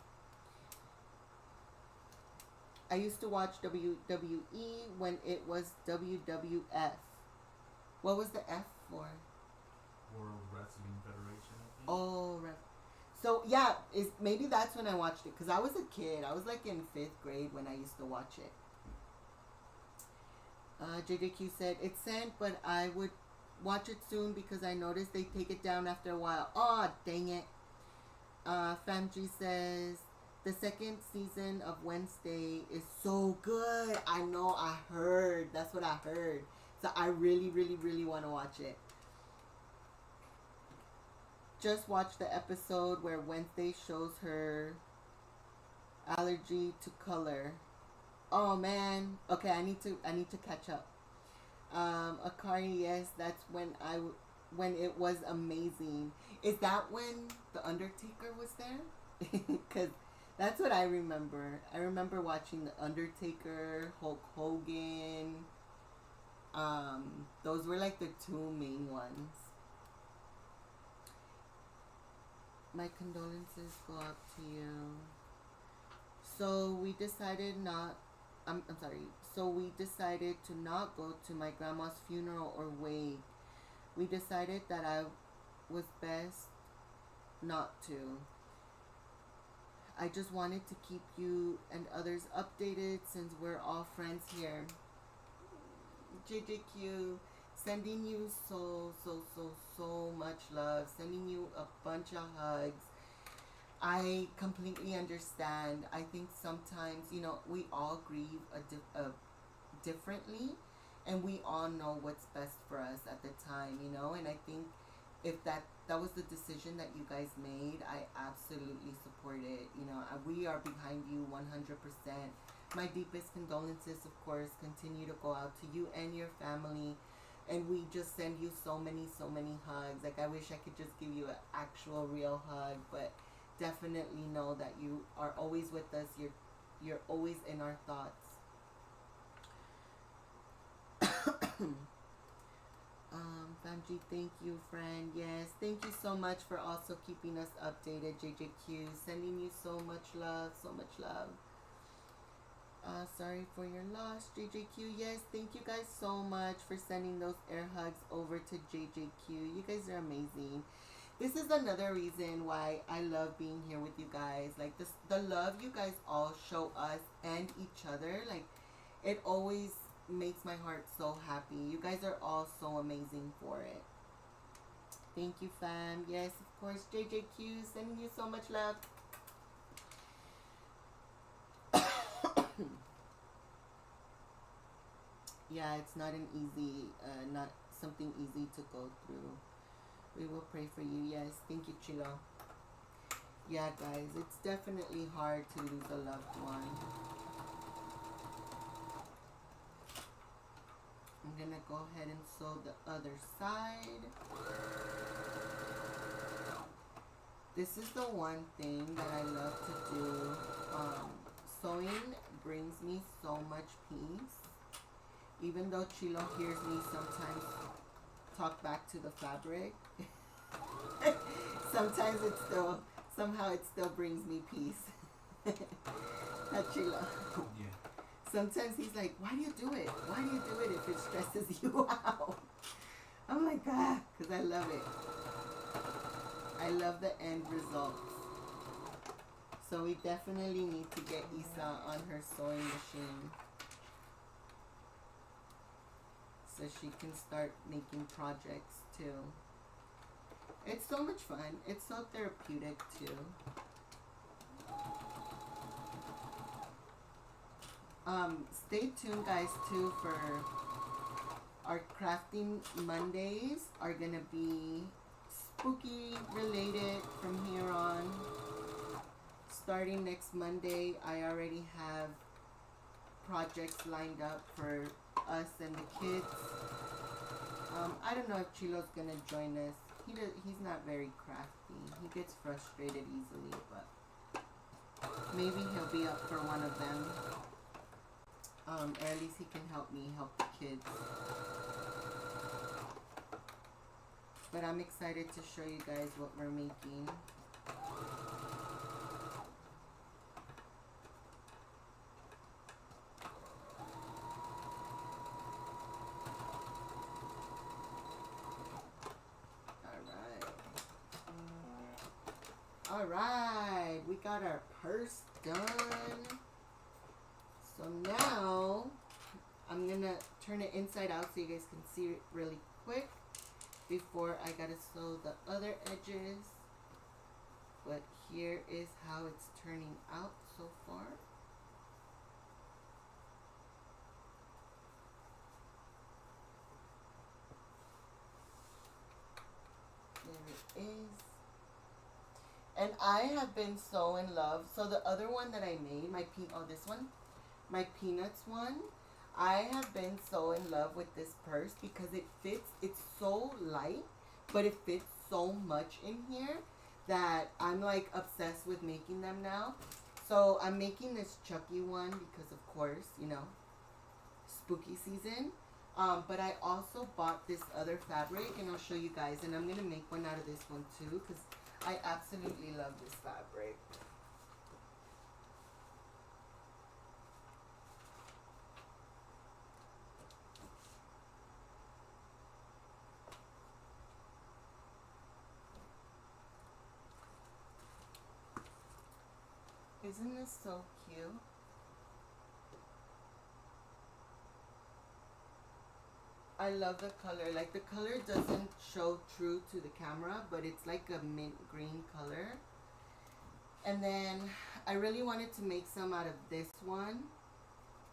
I used to watch WWE when it was WWF. What was the F for? World Wrestling Federation, I think. Oh, so yeah, maybe that's when I watched it, because I was a kid. I was like in 5th grade when I used to watch it. JJQ said, it's sent, but I would watch it soon because I noticed they take it down after a while. Oh, dang it. FamG says, the second season of Wednesday is so good. I know, I heard. That's what I heard. So I really, really, really want to watch it. Just watched the episode where Wednesday shows her allergy to color. Oh man. Okay, I need to catch up. Akari, yes, that's when it was amazing. Is that when the Undertaker was there? Because that's what I remember. I remember watching the Undertaker, Hulk Hogan. Those were like the 2 main ones. My condolences go out to you. So we decided So we decided to not go to my grandma's funeral or wake. We decided that I was best not to. I just wanted to keep you and others updated since we're all friends here. JJQ, sending you so much love. Sending you a bunch of hugs. I completely understand. I think sometimes, we all grieve differently, and we all know what's best for us at the time, and I think if that was the decision that you guys made, I absolutely support it. We are behind you 100%. My deepest condolences, of course, continue to go out to you and your family, and we just send you so many hugs. Like, I wish I could just give you an actual real hug, but definitely know that you are always with us. You're always in our thoughts. Famji, thank you, friend. Yes, thank you so much for also keeping us updated. JJQ, sending you so much love. Sorry for your loss, JJQ. Yes, thank you guys so much for sending those air hugs over to JJQ. You guys are amazing. This is another reason why I love being here with you guys. Like, the love you guys all show us and each other, like, it always makes my heart so happy. You guys are all so amazing for it. Thank you, fam. Yes, of course, JJQ, sending you so much love. Yeah, it's not not something easy to go through. We will pray for you. Yes, thank you, Chilo. Yeah, guys, it's definitely hard to lose a loved one. I'm gonna go ahead and sew the other side. This is the one thing that I love to do. Sewing brings me so much peace. Even though Chilo hears me sometimes talk back to the fabric, sometimes somehow it still brings me peace. Not Chilo. Yeah. Sometimes he's like, why do you do it? Why do you do it if it stresses you out? I'm like, because I love it. I love the end results. So we definitely need to get Isa on her sewing machine, so she can start making projects too. It's so much fun. It's so therapeutic too. Stay tuned, guys, too, for our crafting Mondays are gonna be spooky related from here on. Starting next Monday, I already have projects lined up for us and the kids. I don't know if Chilo's gonna join us. He's not very crafty. He gets frustrated easily, but maybe he'll be up for one of them. Or at least he can help me help the kids. But I'm excited to show you guys what we're making. Alright, we got our purse done. So now I'm gonna turn it inside out so you guys can see it really quick before I gotta sew the other edges. But here is how it's turning out so far. There it is. And I have been so in love. So the other one that I made, my peanuts one, I have been so in love with this purse because it fits. It's so light, but it fits so much in here that I'm like obsessed with making them now. So I'm making this Chucky one because of course, you know, spooky season. But I also bought this other fabric and I'll show you guys. And I'm going to make one out of this one too because I absolutely love this fabric. Isn't this so cute? I love the color. Like the color doesn't show true to the camera, but it's like a mint green color. And then I really wanted to make some out of this one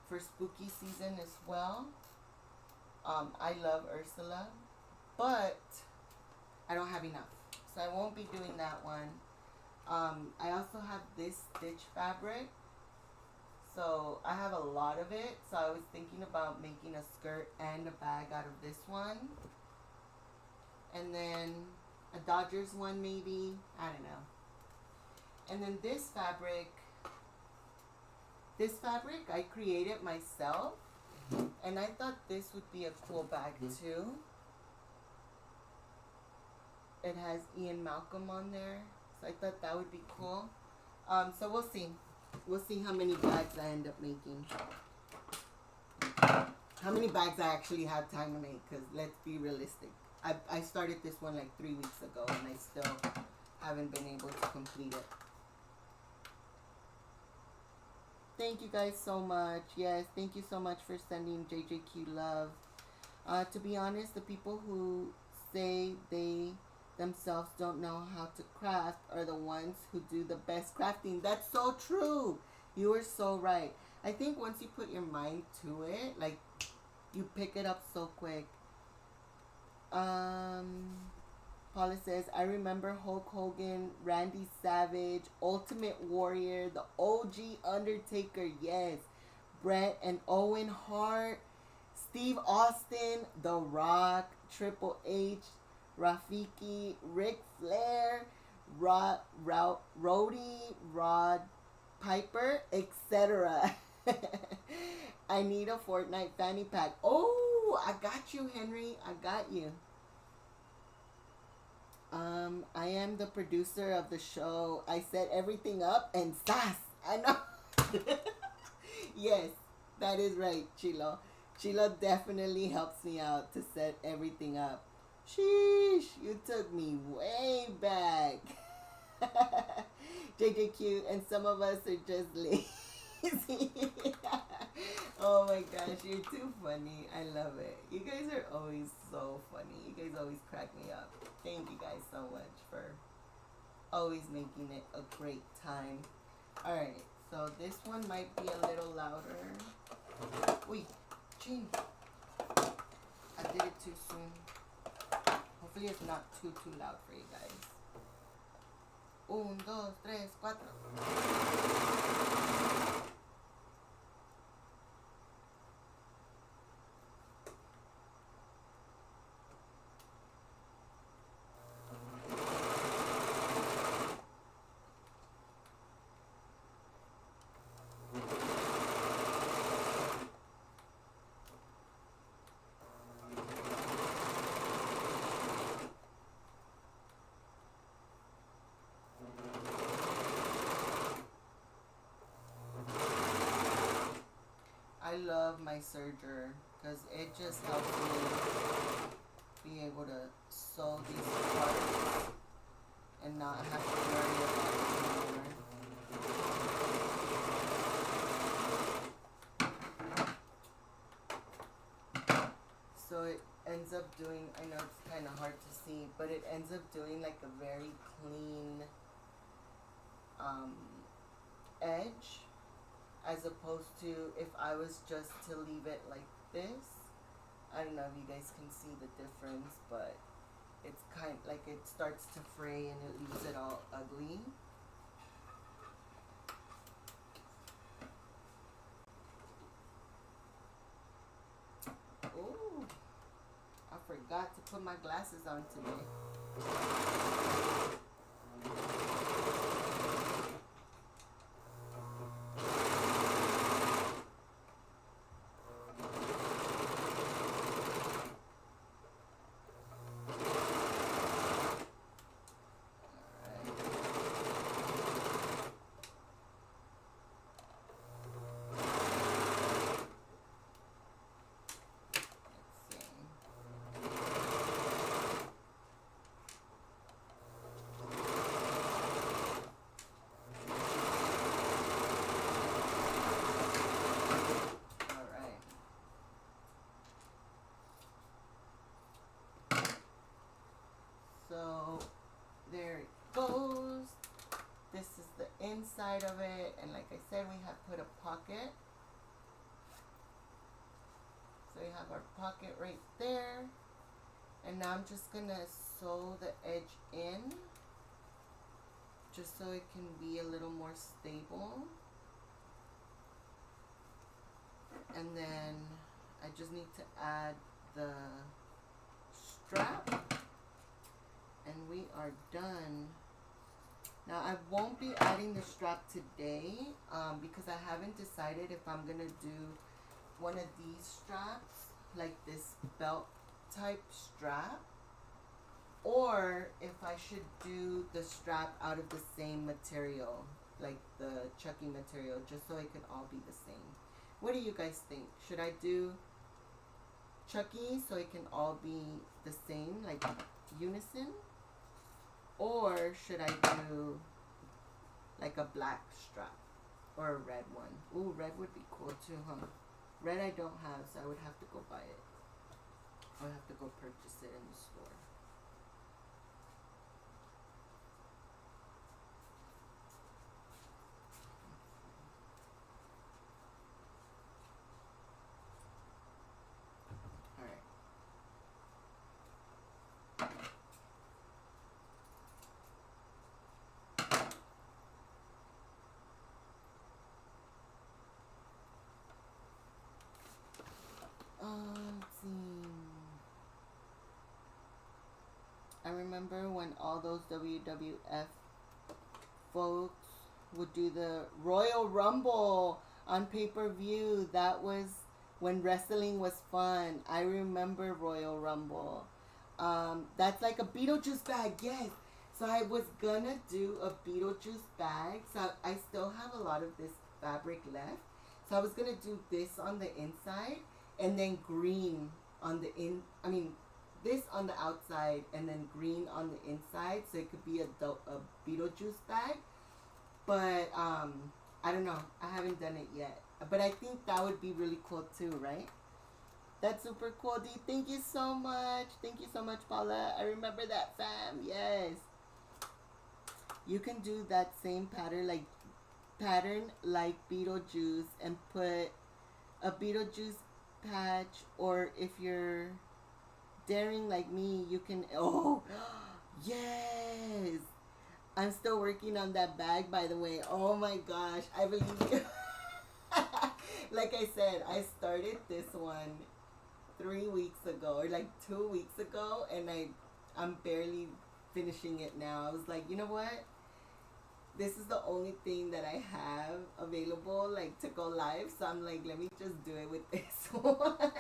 for spooky season as well. I love Ursula, but I don't have enough, so I won't be doing that one. I also have this stitch fabric, so I have a lot of it. So I was thinking about making a skirt and a bag out of this one, and then a Dodgers one maybe, I don't know. And then this fabric I created myself, and I thought this would be a cool bag too. It has Ian Malcolm on there, so I thought that would be cool. So we'll see. We'll see how many bags I end up making. How many bags I actually have time to make, because let's be realistic. I started this one like 3 weeks ago, and I still haven't been able to complete it. Thank you guys so much. Yes, thank you so much for sending JJQ love. To be honest, the people who say they themselves don't know how to craft are the ones who do the best crafting. That's so true. You are so right. I think once you put your mind to it, like, you pick it up so quick. Paula says, I remember Hulk Hogan, Randy Savage, Ultimate Warrior, the OG Undertaker, yes. Bret and Owen Hart, Steve Austin, The Rock, Triple H, Rafiki, Ric Flair, Roddy, Rod Piper, etc. I need a Fortnite fanny pack. Oh, I got you, Henry. I got you. I am the producer of the show. I set everything up and sass. I know. Yes, that is right, Chilo. Chilo definitely helps me out to set everything up. Sheesh, you took me way back. JJQ, and some of us are just lazy. Oh my gosh, you're too funny. I love it. You guys are always so funny. You guys always crack me up. Thank you guys so much for always making it a great time. Alright, so this one might be a little louder. Wait, Gene. I did it too soon. Hopefully it's not too loud for you guys. 1, 2, 3, 4. I love my serger because it just helps me be able to sew these parts and not have to worry about it anymore. So it ends up doing, I know it's kind of hard to see, but it ends up doing like a very clean edge, as opposed to if I was just to leave it like this. I don't know if you guys can see the difference, but it's kind of like it starts to fray and it leaves it all ugly. Oh, I forgot to put my glasses on today. So there it goes. This is the inside of it, and like I said, we have put a pocket. So we have our pocket right there, and now I'm just gonna sew the edge in just so it can be a little more stable. And then I just need to add the strap, and we are done. Now I won't be adding the strap today because I haven't decided if I'm gonna do one of these straps, like this belt type strap, or if I should do the strap out of the same material, like the chucking material, just so it can all be the same. What do you guys think? Should I do Chucky so it can all be the same, like unison? Or should I do like a black strap or a red one? Ooh, red would be cool too, huh? Red I don't have, so I would have to go buy it. I would have to go purchase it in the store. Let's see. I remember when all those WWF folks would do the Royal Rumble on pay-per-view. That was when wrestling was fun. I remember Royal Rumble. That's like a Beetlejuice bag, yes. So I was gonna do a Beetlejuice bag. So I still have a lot of this fabric left. So I was gonna do this on the inside and then green on the this on the outside and then green on the inside, so it could be a Beetlejuice bag. But I don't know. I haven't done it yet. But I think that would be really cool too, right? That's super cool, D. Thank you so much. Thank you so much, Paula. I remember that, fam. Yes. You can do that same pattern like Beetlejuice and put a Beetlejuice patch, or if you're daring like me, you can. Oh, yes. I'm still working on that bag, by the way. Oh my gosh, I believe you. Like I said, I started this one 3 weeks ago, or like 2 weeks ago, and I'm barely finishing it now. I was like, you know what? This is the only thing that I have available, like, to go live. So I'm like, let me just do it with this one.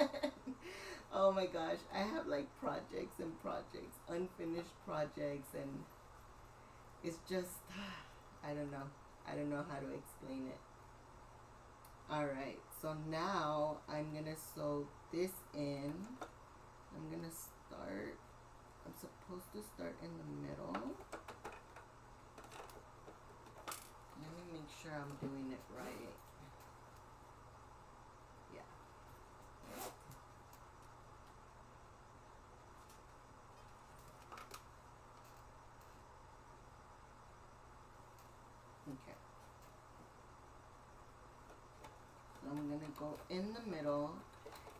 Oh my gosh, I have like projects and projects, unfinished projects, and it's just, I don't know. I don't know how to explain it. Alright, so now I'm gonna sew this in. I'm gonna start, I'm supposed to start in the middle. Let me make sure I'm doing it right. Yeah. Okay. So I'm gonna go in the middle.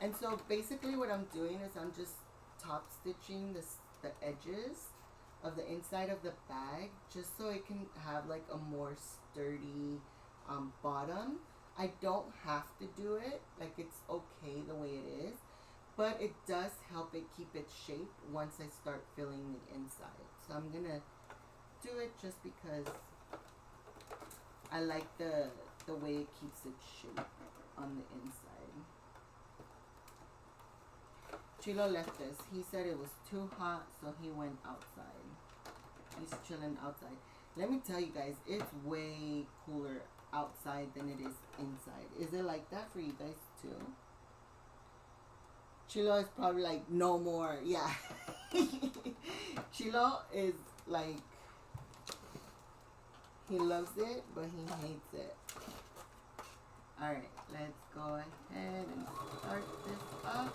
And so basically what I'm doing is I'm just top stitching the edges of the inside of the bag, just so it can have like a more sturdy bottom. I don't have to do it, like it's okay the way it is, but it does help it keep its shape once I start filling the inside. So I'm gonna do it just because I like the way it keeps its shape on the inside. Chilo left us. He said it was too hot, so he went outside. He's chilling outside. Let me tell you guys, it's way cooler outside than it is inside. Is it like that for you guys too? Chilo is probably like, no more. Yeah. Chilo is like, he loves it, but he hates it. Alright, let's go ahead and start this up.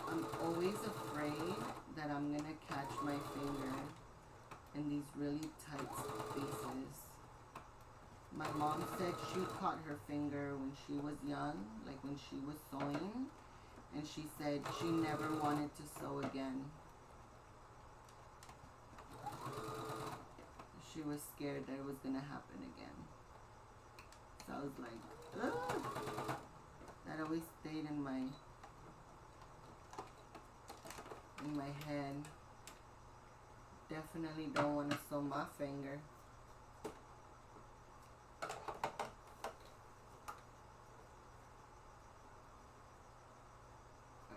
I'm always afraid that I'm gonna catch my finger in these really tight spaces. My mom said she caught her finger when she was young, like when she was sewing, and she said she never wanted to sew again. She was scared that it was gonna happen again. So I was like, ugh! That always stayed in my head. Definitely don't want to sew my finger.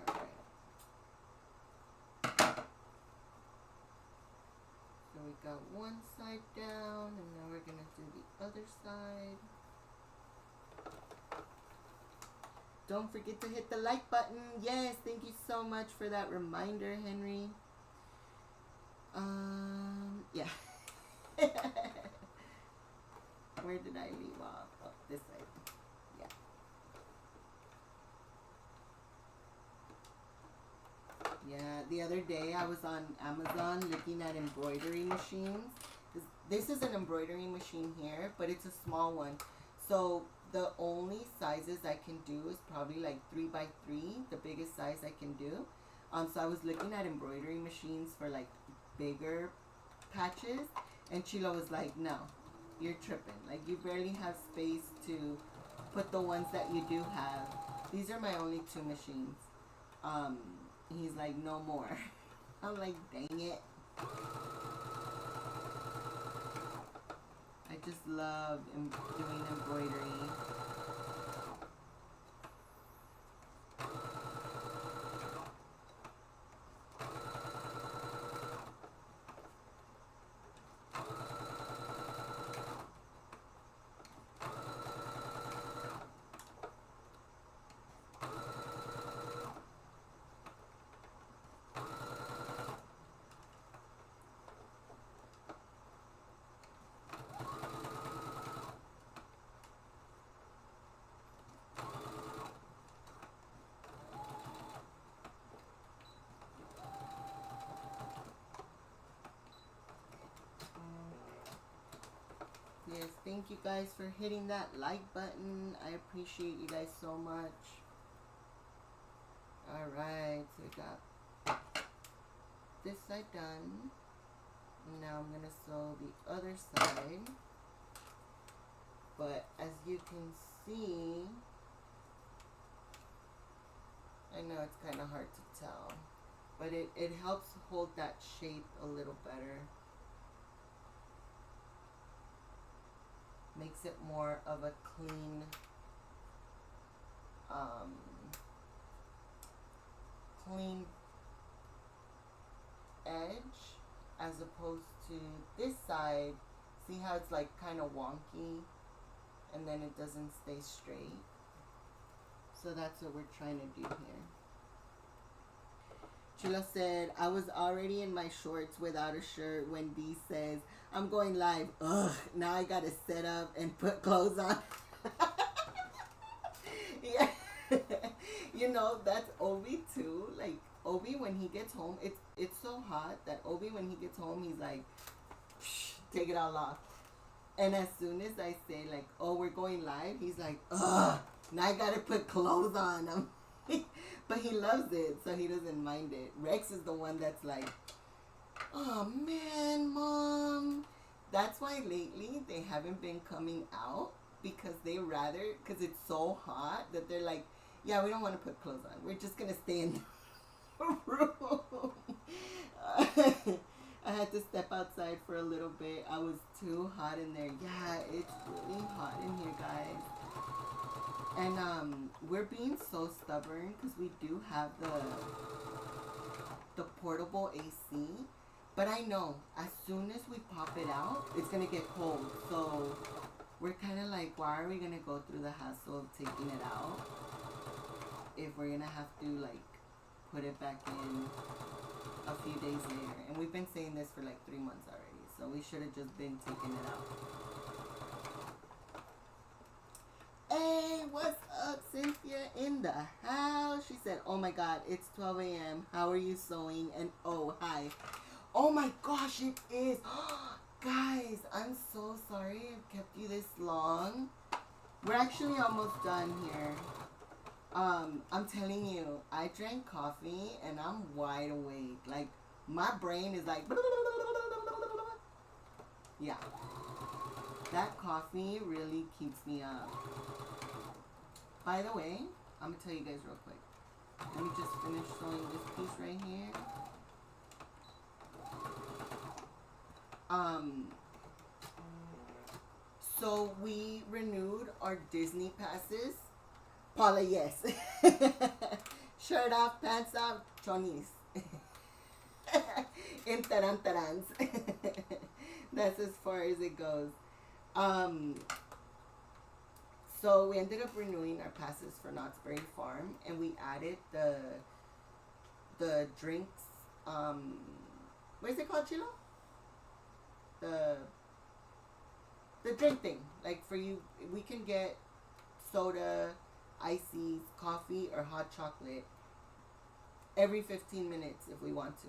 Alright. So we got one side down, and now we're going to do the other side. Don't forget to hit the like button. Yes, thank you so much for that reminder, Henry. Yeah. Where did I leave off? Oh, this side. Yeah. Yeah, the other day I was on Amazon looking at embroidery machines. This is an embroidery machine here, but it's a small one. So the only sizes I can do is probably like 3x3, the biggest size I can do. So I was looking at embroidery machines for like bigger patches, and Chilo was like, no, you're tripping. Like, you barely have space to put the ones that you do have. These are my only 2 machines. He's like, no more. I'm like, dang it. I just love doing embroidery. Thank you guys for hitting that like button. I appreciate you guys so much. Alright, so we got this side done. Now I'm going to sew the other side. But as you can see, I know it's kind of hard to tell, but it helps hold that shape a little better. Makes it more of a clean, clean edge, as opposed to this side. See how it's like kind of wonky, and then it doesn't stay straight. So that's what we're trying to do here. Chula said, I was already in my shorts without a shirt when Dee says, I'm going live. Ugh, now I gotta set up and put clothes on. Yeah. You know, that's Obi too. Like, Obi, when he gets home, it's so hot that Obi, when he gets home, he's like, take it all off. And as soon as I say, like, oh, we're going live, he's like, ugh, now I gotta put clothes on. But he loves it, so he doesn't mind it. Rex is the one that's like, oh man, Mom. That's why lately they haven't been coming out, because they rather, because it's so hot that they're like, yeah, we don't want to put clothes on. We're just going to stay in the room. I had to step outside for a little bit. I was too hot in there. Yeah, it's really hot in here, guys. And we're being so stubborn because we do have the portable AC. But I know as soon as we pop it out, it's going to get cold. So we're kind of like, why are we going to go through the hassle of taking it out if we're going to have to like put it back in a few days later? And we've been saying this for like 3 months already. So we should have just been taking it out. Hey, what's up, Cynthia in the house? She said, oh my God, it's 12 a.m. How are you sewing? And oh, hi. Oh my gosh, it is. Guys, I'm so sorry I've kept you this long. We're actually almost done here. I'm telling you, I drank coffee and I'm wide awake. Like, my brain is like, yeah. That coffee really keeps me up. By the way, I'm going to tell you guys real quick. Let me just finish sewing this piece right here. So we renewed our Disney passes. Paula, yes. Shirt off, pants off, chonis. In tarantarans. That's as far as it goes. So we ended up renewing our passes for Knott's Berry Farm, and we added the drinks. What is it called, Chilo? The drink thing. Like for you, we can get soda, ices, coffee, or hot chocolate every 15 minutes if we want to.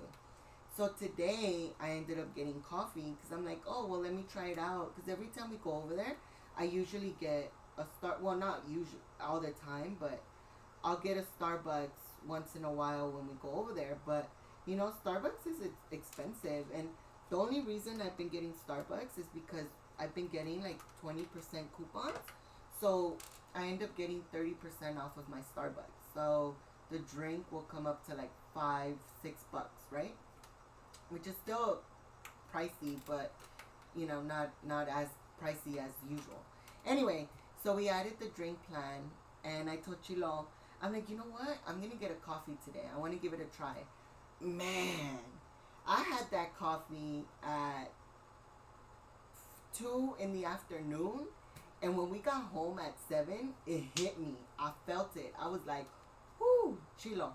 So today I ended up getting coffee because I'm like, oh, well, let me try it out. Because every time we go over there, I usually get a well, not usually all the time, but I'll get a Starbucks once in a while when we go over there. But, you know, Starbucks is expensive. And the only reason I've been getting Starbucks is because I've been getting like 20% coupons. So I end up getting 30% off of my Starbucks. So the drink will come up to like $5-6, right? Which is still pricey, but you know, not as pricey as usual. Anyway, so we added the drink plan, and I told Chilo, I'm like, you know what? I'm gonna get a coffee today. I want to give it a try. Man, I had that coffee at 2 in the afternoon, and when we got home at 7, it hit me. I felt it. I was like, whoo, Chilo,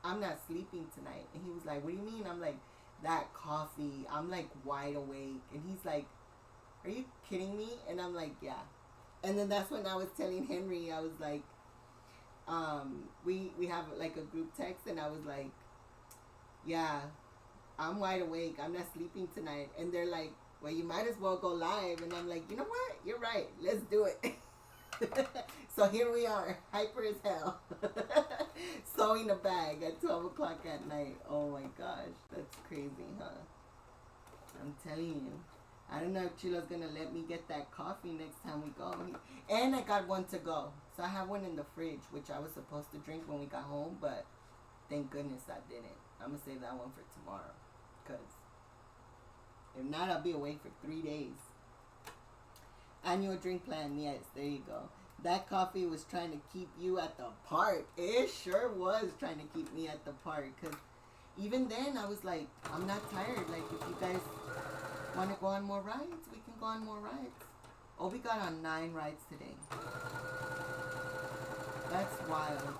I'm not sleeping tonight. And he was like, what do you mean? I'm like, that coffee. I'm like wide awake. And he's like, are you kidding me? And I'm like, yeah. And then that's when I was telling Henry, I was like, we have like a group text, and I was like, yeah, I'm wide awake. I'm not sleeping tonight. And they're like, well, you might as well go live. And I'm like, you know what? You're right. Let's do it. So here we are, hyper as hell, sewing a bag at 12 o'clock at night. Oh my gosh, that's crazy, huh? I'm telling you. I don't know if Chilo's gonna let me get that coffee next time we go. And I got one to go. So I have one in the fridge, which I was supposed to drink when we got home, but thank goodness I didn't. I'm gonna save that one for tomorrow. Because if not, I'll be awake for 3 days. Annual drink plan, yes, there you go. That coffee was trying to keep you at the park. It sure was trying to keep me at the park. Because even then, I was like, I'm not tired. Like, if you guys want to go on more rides, we can go on more rides. Oh, we got on 9 rides today. That's wild.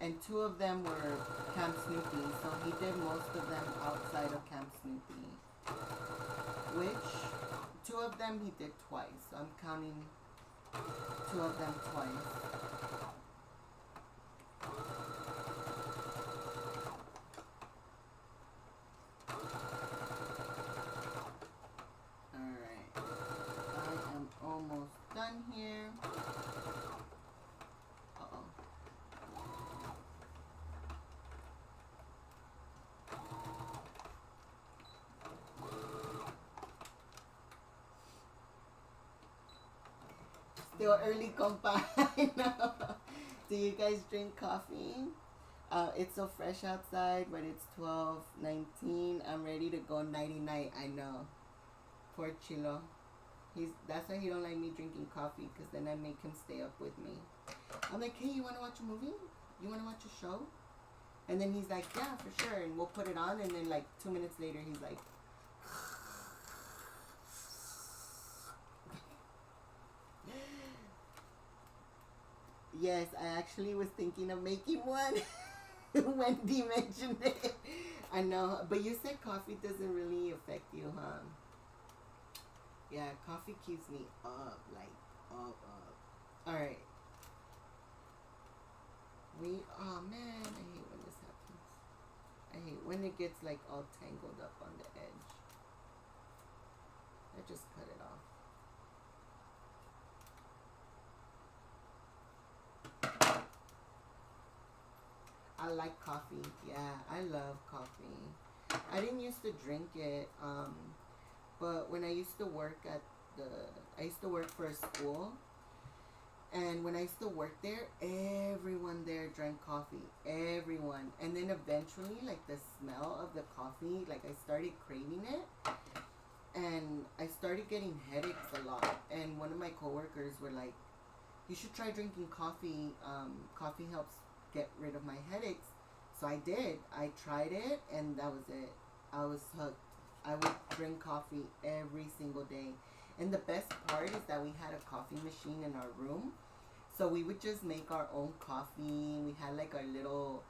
And 2 of them were Camp Snoopy. So he did most of them outside of Camp Snoopy. Which, 2 of them he did twice. So I'm counting 2 of them twice. Done here. Uh-oh. Still early, compa. I know. Do you guys drink coffee? It's so fresh outside, but it's 12:19. I'm ready to go nighty-night. I know. Poor Chilo. That's why he don't like me drinking coffee, because then I make him stay up with me. I'm like, hey, you want to watch a movie? You want to watch a show? And then he's like, yeah, for sure. And we'll put it on. And then like 2 minutes later, he's like, yes, I actually was thinking of making one. Wendy mentioned it. I know. But you said coffee doesn't really affect you, huh? Yeah, coffee keeps me up, like, up. Alright. Oh man, I hate when this happens. I hate when it gets, like, all tangled up on the edge. I just cut it off. I like coffee. Yeah, I love coffee. I didn't used to drink it, but when I used to work I used to work for a school, and when I used to work there, everyone there drank coffee, everyone. And then eventually, like, the smell of the coffee, like, I started craving it, and I started getting headaches a lot. And one of my coworkers were like, you should try drinking coffee. Coffee helps get rid of my headaches. So I did. I tried it, and that was it. I was hooked. I would drink coffee every single day. And the best part is that we had a coffee machine in our room. So we would just make our own coffee. We had like our little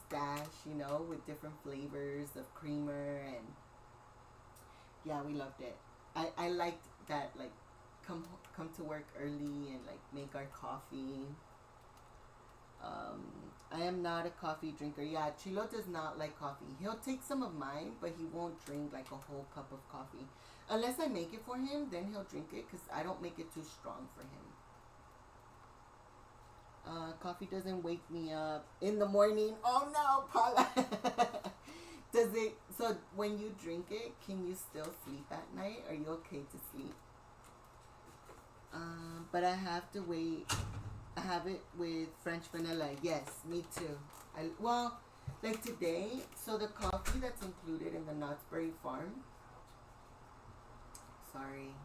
stash, you know, with different flavors of creamer. And yeah, we loved it. I liked that, like, come to work early and like make our coffee. I am not a coffee drinker. Yeah, Chilo does not like coffee. He'll take some of mine, but he won't drink like a whole cup of coffee. Unless I make it for him, then he'll drink it, because I don't make it too strong for him. Coffee doesn't wake me up in the morning. Oh no, Paula. Does it? So when you drink it, can you still sleep at night? Are you okay to sleep? But I have to wait. I have it with French vanilla. Yes, me too. Well, like today, so the coffee that's included in the Knott's Berry Farm. Sorry.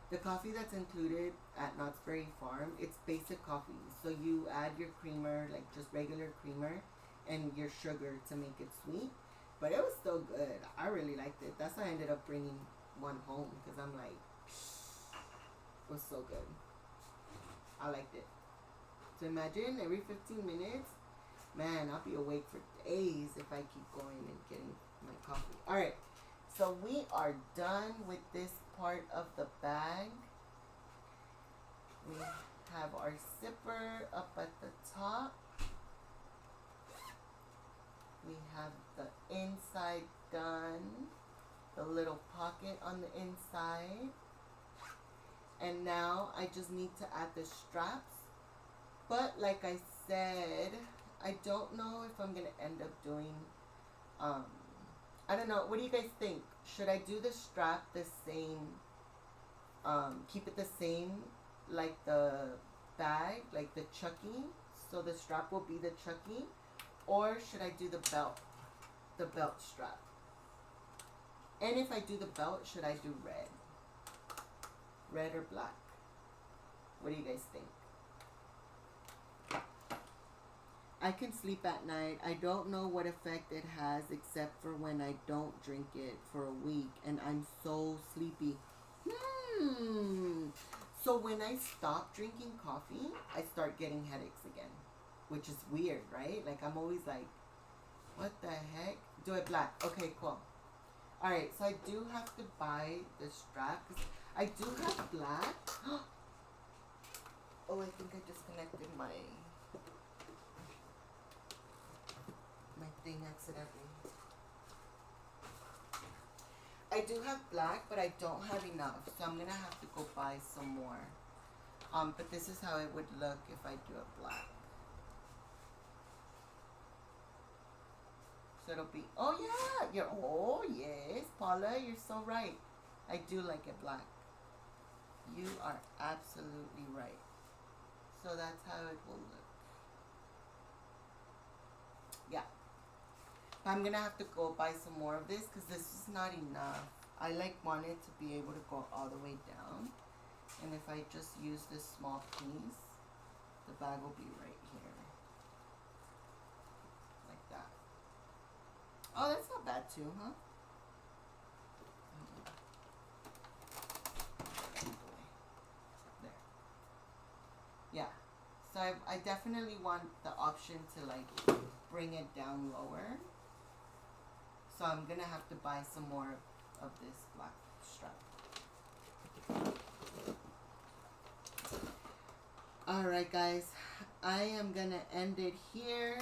The coffee that's included at Knott's Berry Farm, it's basic coffee. So you add your creamer, like just regular creamer, and your sugar to make it sweet. But it was still good. I really liked it. That's why I ended up bringing one home, because I'm like, it was so good. I liked it. So imagine every 15 minutes, man, I'll be awake for days if I keep going and getting my coffee. All right, so we are done with this part of the bag. We have our zipper up at the top. We have the inside done. the little pocket on the inside. And now I just need to add the straps. But like I said, I don't know if I'm going to end up doing, I don't know. What do you guys think? Should I do the strap the same, keep it the same like the bag, like the Chucky? So the strap will be the Chucky. Or should I do the belt strap? And if I do the belt, should I do red? Red or black? What do you guys think? I can sleep at night. I don't know what effect it has except for when I don't drink it for a week and I'm so sleepy. So when I stop drinking coffee, I start getting headaches again, which is weird, right? Like I'm always like, what the heck? Do it black. Okay, cool. Alright, so I do have to buy the strap. I do have black. Oh, I think I disconnected my thing accidentally. I do have black, but I don't have enough, so I'm gonna have to go buy some more. But this is how it would look if I do it black. So it'll be, oh yeah, oh yes, Paula, you're so right. I do like it black. You are absolutely right. So that's how it will look. Yeah. I'm gonna have to go buy some more of this because this is not enough. I like wanted to be able to go all the way down. And if I just use this small piece, the bag will be right here. Like that. Oh, that's not bad too, huh? There. Yeah. So I definitely want the option to like bring it down lower. So I'm gonna have to buy some more of this black strap. Alright guys, I am gonna end it here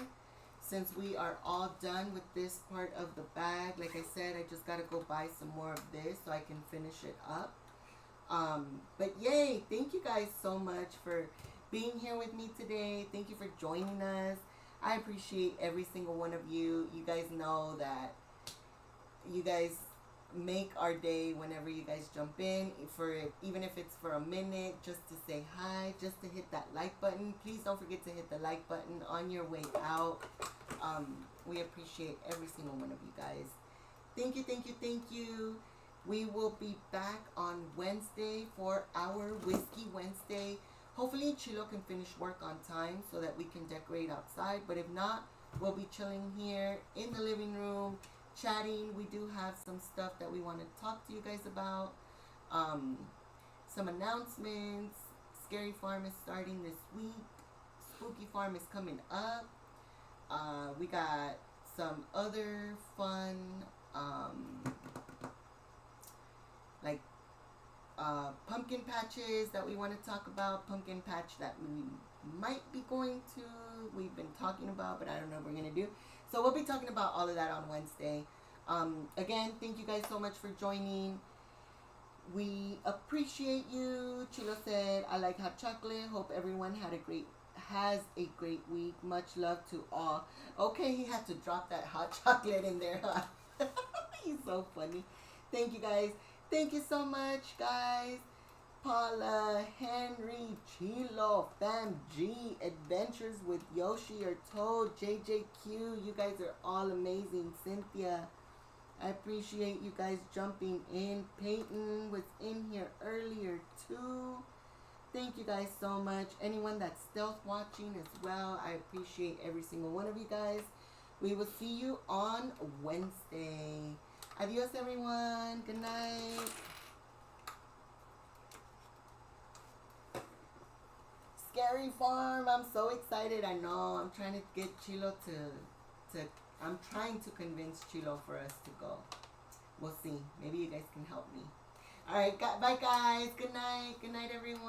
since we are all done with this part of the bag. Like I said, I just gotta go buy some more of this so I can finish it up. But yay, thank you guys so much for being here with me today. Thank you for joining us. I appreciate every single one of you. You guys know that you guys make our day whenever you guys jump in, for even if it's for a minute, just to say hi, just to hit that like button. Please don't forget to hit the like button on your way out. We appreciate every single one of you guys. Thank you, thank you, thank you. We will be back on Wednesday for our Whiskey Wednesday. Hopefully Chilo can finish work on time so that we can decorate outside. But if not, we'll be chilling here in the living room, chatting. We do have some stuff that we want to talk to you guys about. Some announcements. Scary Farm is starting this week. Spooky Farm is coming up. We got some other fun like pumpkin patches that we want to talk about. Pumpkin patch that we might be going to. We've been talking about, but I don't know what we're going to do. So we'll be talking about all of that on Wednesday. Again, thank you guys so much for joining. We appreciate you. Chilo said, I like hot chocolate. Hope everyone has a great week. Much love to all. Okay, he had to drop that hot chocolate in there, huh? He's so funny. Thank you guys. Thank you so much, guys. Paula, Henry, Chilo, Fam G, Adventures with Yoshi or Toad, JJQ. You guys are all amazing. Cynthia, I appreciate you guys jumping in. Peyton was in here earlier too. Thank you guys so much. Anyone that's stealth watching as well, I appreciate every single one of you guys. We will see you on Wednesday. Adios, everyone. Good night. Scary Farm. I'm so excited. I know. I'm trying to get Chilo I'm trying to convince Chilo for us to go. We'll see. Maybe you guys can help me. Alright, bye guys. Good night. Good night, everyone.